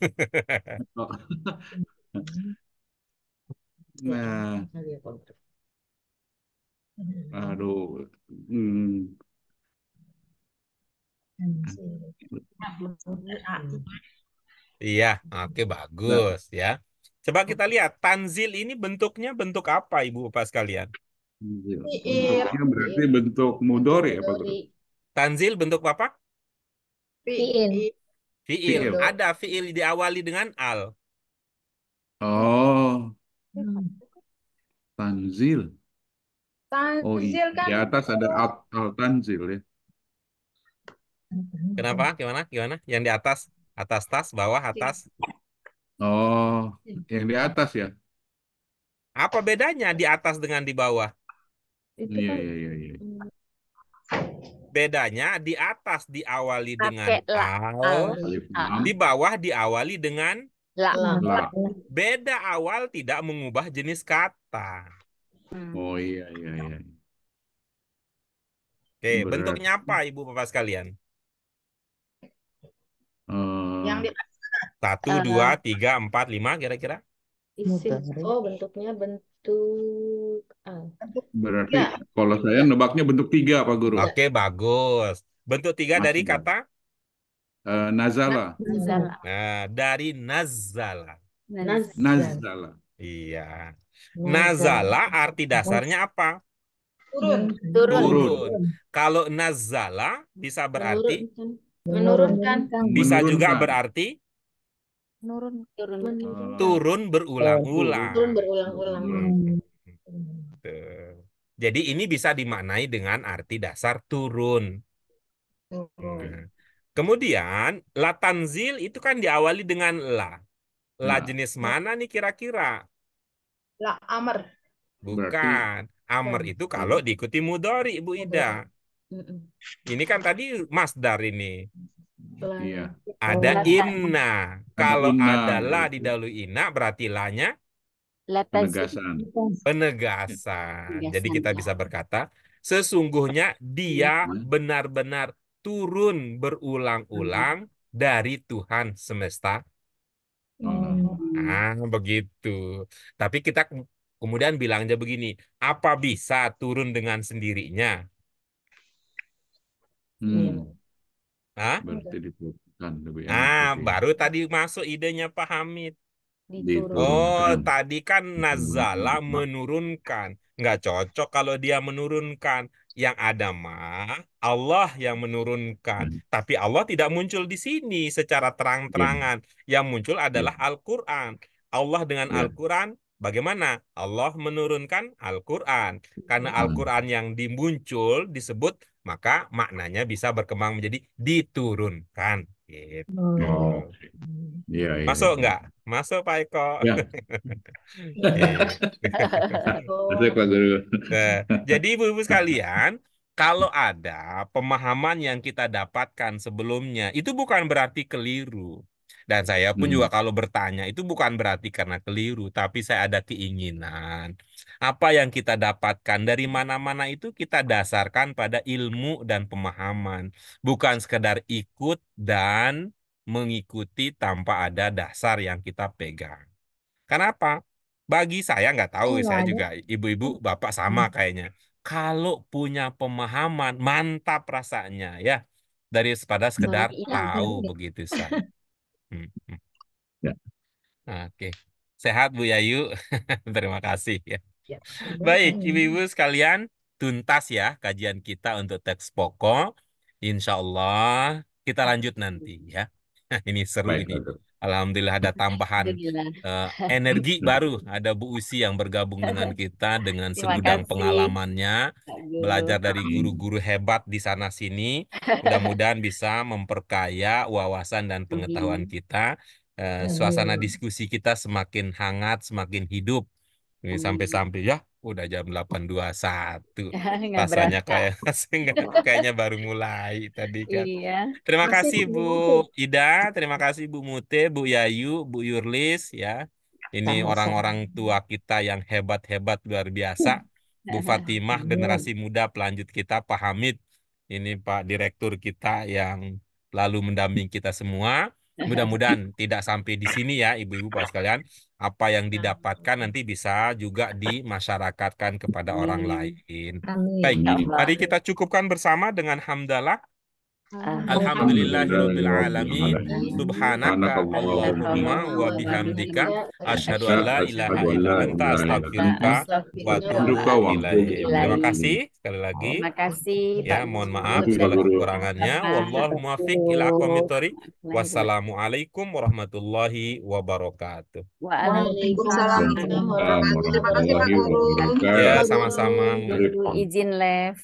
Nah, aduh, hmm, Iya, oke bagus ya. Coba kita lihat tanzil ini bentuknya bentuk apa Ibu Bapak sekalian? bentuknya berarti bentuk mudhari ya Pak Guru. Tanzil bentuk apa? Fiil. Fiil. Fiil. Ada fiil diawali dengan al. Oh, tanzil. Oh iya, Tanzil kan di atas ada al-tanzil ya. Kenapa? Gimana? Gimana? Yang di atas? Atas tas, bawah, atas. Oh, yang di atas ya. Apa bedanya di atas dengan di bawah? Iya, iya, iya, iya. Bedanya di atas diawali dengan Pakai la. al, Alif A. lam, di bawah diawali dengan La. la. beda awal tidak mengubah jenis kata. Oh iya, iya, iya. Oke, Berarti bentuknya apa Ibu Bapak sekalian? yang di 1, 2, 3, 4, 5 kira-kira? Oh, bentuknya bentuk berarti ya, kalau saya nebaknya bentuk 3 Pak Guru. Oke, bagus. Bentuk 3 dari Masih. kata? Nazala. Nazala. Nah, dari nazala. Nazala. Iya. Nazala arti dasarnya apa? turun. Turun. Kalau nazala bisa berarti menurunkan. bisa juga Menurunkan. berarti Turun. turun berulang-ulang. Turun berulang-ulang. Tuh. Jadi ini bisa dimaknai dengan arti dasar turun. Nah, kemudian la tanzil itu kan diawali dengan la. La Nah, jenis mana nih kira-kira? La amr. berarti Bukan. Amr itu kalau diikuti mudhari, Ibu Ida. Ini kan tadi masdar ini. iya. Ada inna. Kalau inna, ada la gitu. didahului inna berarti la-nya Penegasan. penegasan. Jadi kita bisa berkata, sesungguhnya dia benar-benar turun berulang-ulang dari Tuhan semesta. Nah, begitu. Tapi kita Kemudian bilang aja begini, apa bisa turun dengan sendirinya? Hmm, Hah? berarti diturunkan lebih enak. Ah, Oke. baru tadi masuk idenya Pak Hamid. Oh, Diturunkan. tadi kan nazala Diturunkan. menurunkan. Nggak cocok kalau dia menurunkan. Yang ada mah Allah yang menurunkan. Tapi Allah tidak muncul di sini secara Ya, terang-terangan. Yang muncul ya, adalah Al-Quran. Allah dengan ya. Al-Quran, bagaimana? Allah menurunkan Al-Quran. Karena Al-Quran yang dimuncul disebut, maka maknanya bisa berkembang menjadi diturunkan. Gitu. Oh, iya, iya, Masuk iya. nggak? Masuk Pak Eko. Ya, Iya. masuk Pak Guru. Nah, jadi ibu-ibu sekalian, kalau ada pemahaman yang kita dapatkan sebelumnya, itu bukan berarti keliru. Dan saya pun juga Hmm, kalau bertanya, itu bukan berarti karena keliru, tapi saya ada keinginan. Apa yang kita dapatkan dari mana-mana itu kita dasarkan pada ilmu dan pemahaman. Bukan sekedar ikut dan mengikuti tanpa ada dasar yang kita pegang. Kenapa? Bagi saya nggak tahu, Nggak saya ada. juga ibu-ibu, bapak sama kayaknya. Kalau punya pemahaman, mantap rasanya ya. Daripada sekedar Iya. tahu begitu saja. Hmm, hmm. ya. Oke. Sehat Bu Yayu. Terima kasih ya. Ya. Baik, ibu-ibu sekalian, tuntas ya kajian kita untuk teks pokok. Insya Allah kita lanjut nanti ya. Ini seru Baik, ini. Pak Guru. Alhamdulillah ada tambahan Alhamdulillah. energi Nah, baru. Ada Bu Usi yang bergabung dengan kita dengan Terima segudang kasih pengalamannya, Pak Guru. belajar dari amin. guru-guru hebat di sana sini. Mudah-mudahan bisa memperkaya wawasan dan pengetahuan Amin. kita. Suasana diskusi kita semakin hangat, semakin hidup. Ini Amin. sampai-sampai ya udah jam 8.21. Nggak Rasanya berasa. kayaknya baru mulai tadi kan. Iya. Terima Masih kasih Bu masih. Ida, terima kasih Bu Mute, Bu Yayu, Bu Yurlis ya. Ini Sama-sama. orang-orang tua kita yang hebat-hebat luar biasa. Bu Fatimah, generasi muda pelanjut kita, Pak Hamid. Ini Pak Direktur kita yang lalu mendampingi kita semua. Mudah-mudahan tidak sampai di sini ya, Ibu-ibu Pak sekalian. Apa yang didapatkan nanti bisa juga dimasyarakatkan kepada orang Amin. lain. Amin. Baik, Insya Allah. mari kita cukupkan bersama dengan hamdalah. Alhamdulillahirabbil Alhamdulillahirobbilalamin. Subhanaka Allahumma wa bihamdika. Asyhadu an la ilaha illa anta astaghfiruka wa atubu ilaik. Terima kasih sekali lagi. Terima kasih Ya, Pak mohon Guru. maaf segala kekurangannya. Wallahu muwaffiq ila aqwamit thoriq. Wassalamualaikum warahmatullahi wabarakatuh. Waalaikumsalam Waalaikumsalam warahmatullahi wabarakatuh. Terima kasih Pak Warahmatullahi Guru. wabarakatuh. Ya, sama-sama. Izin live.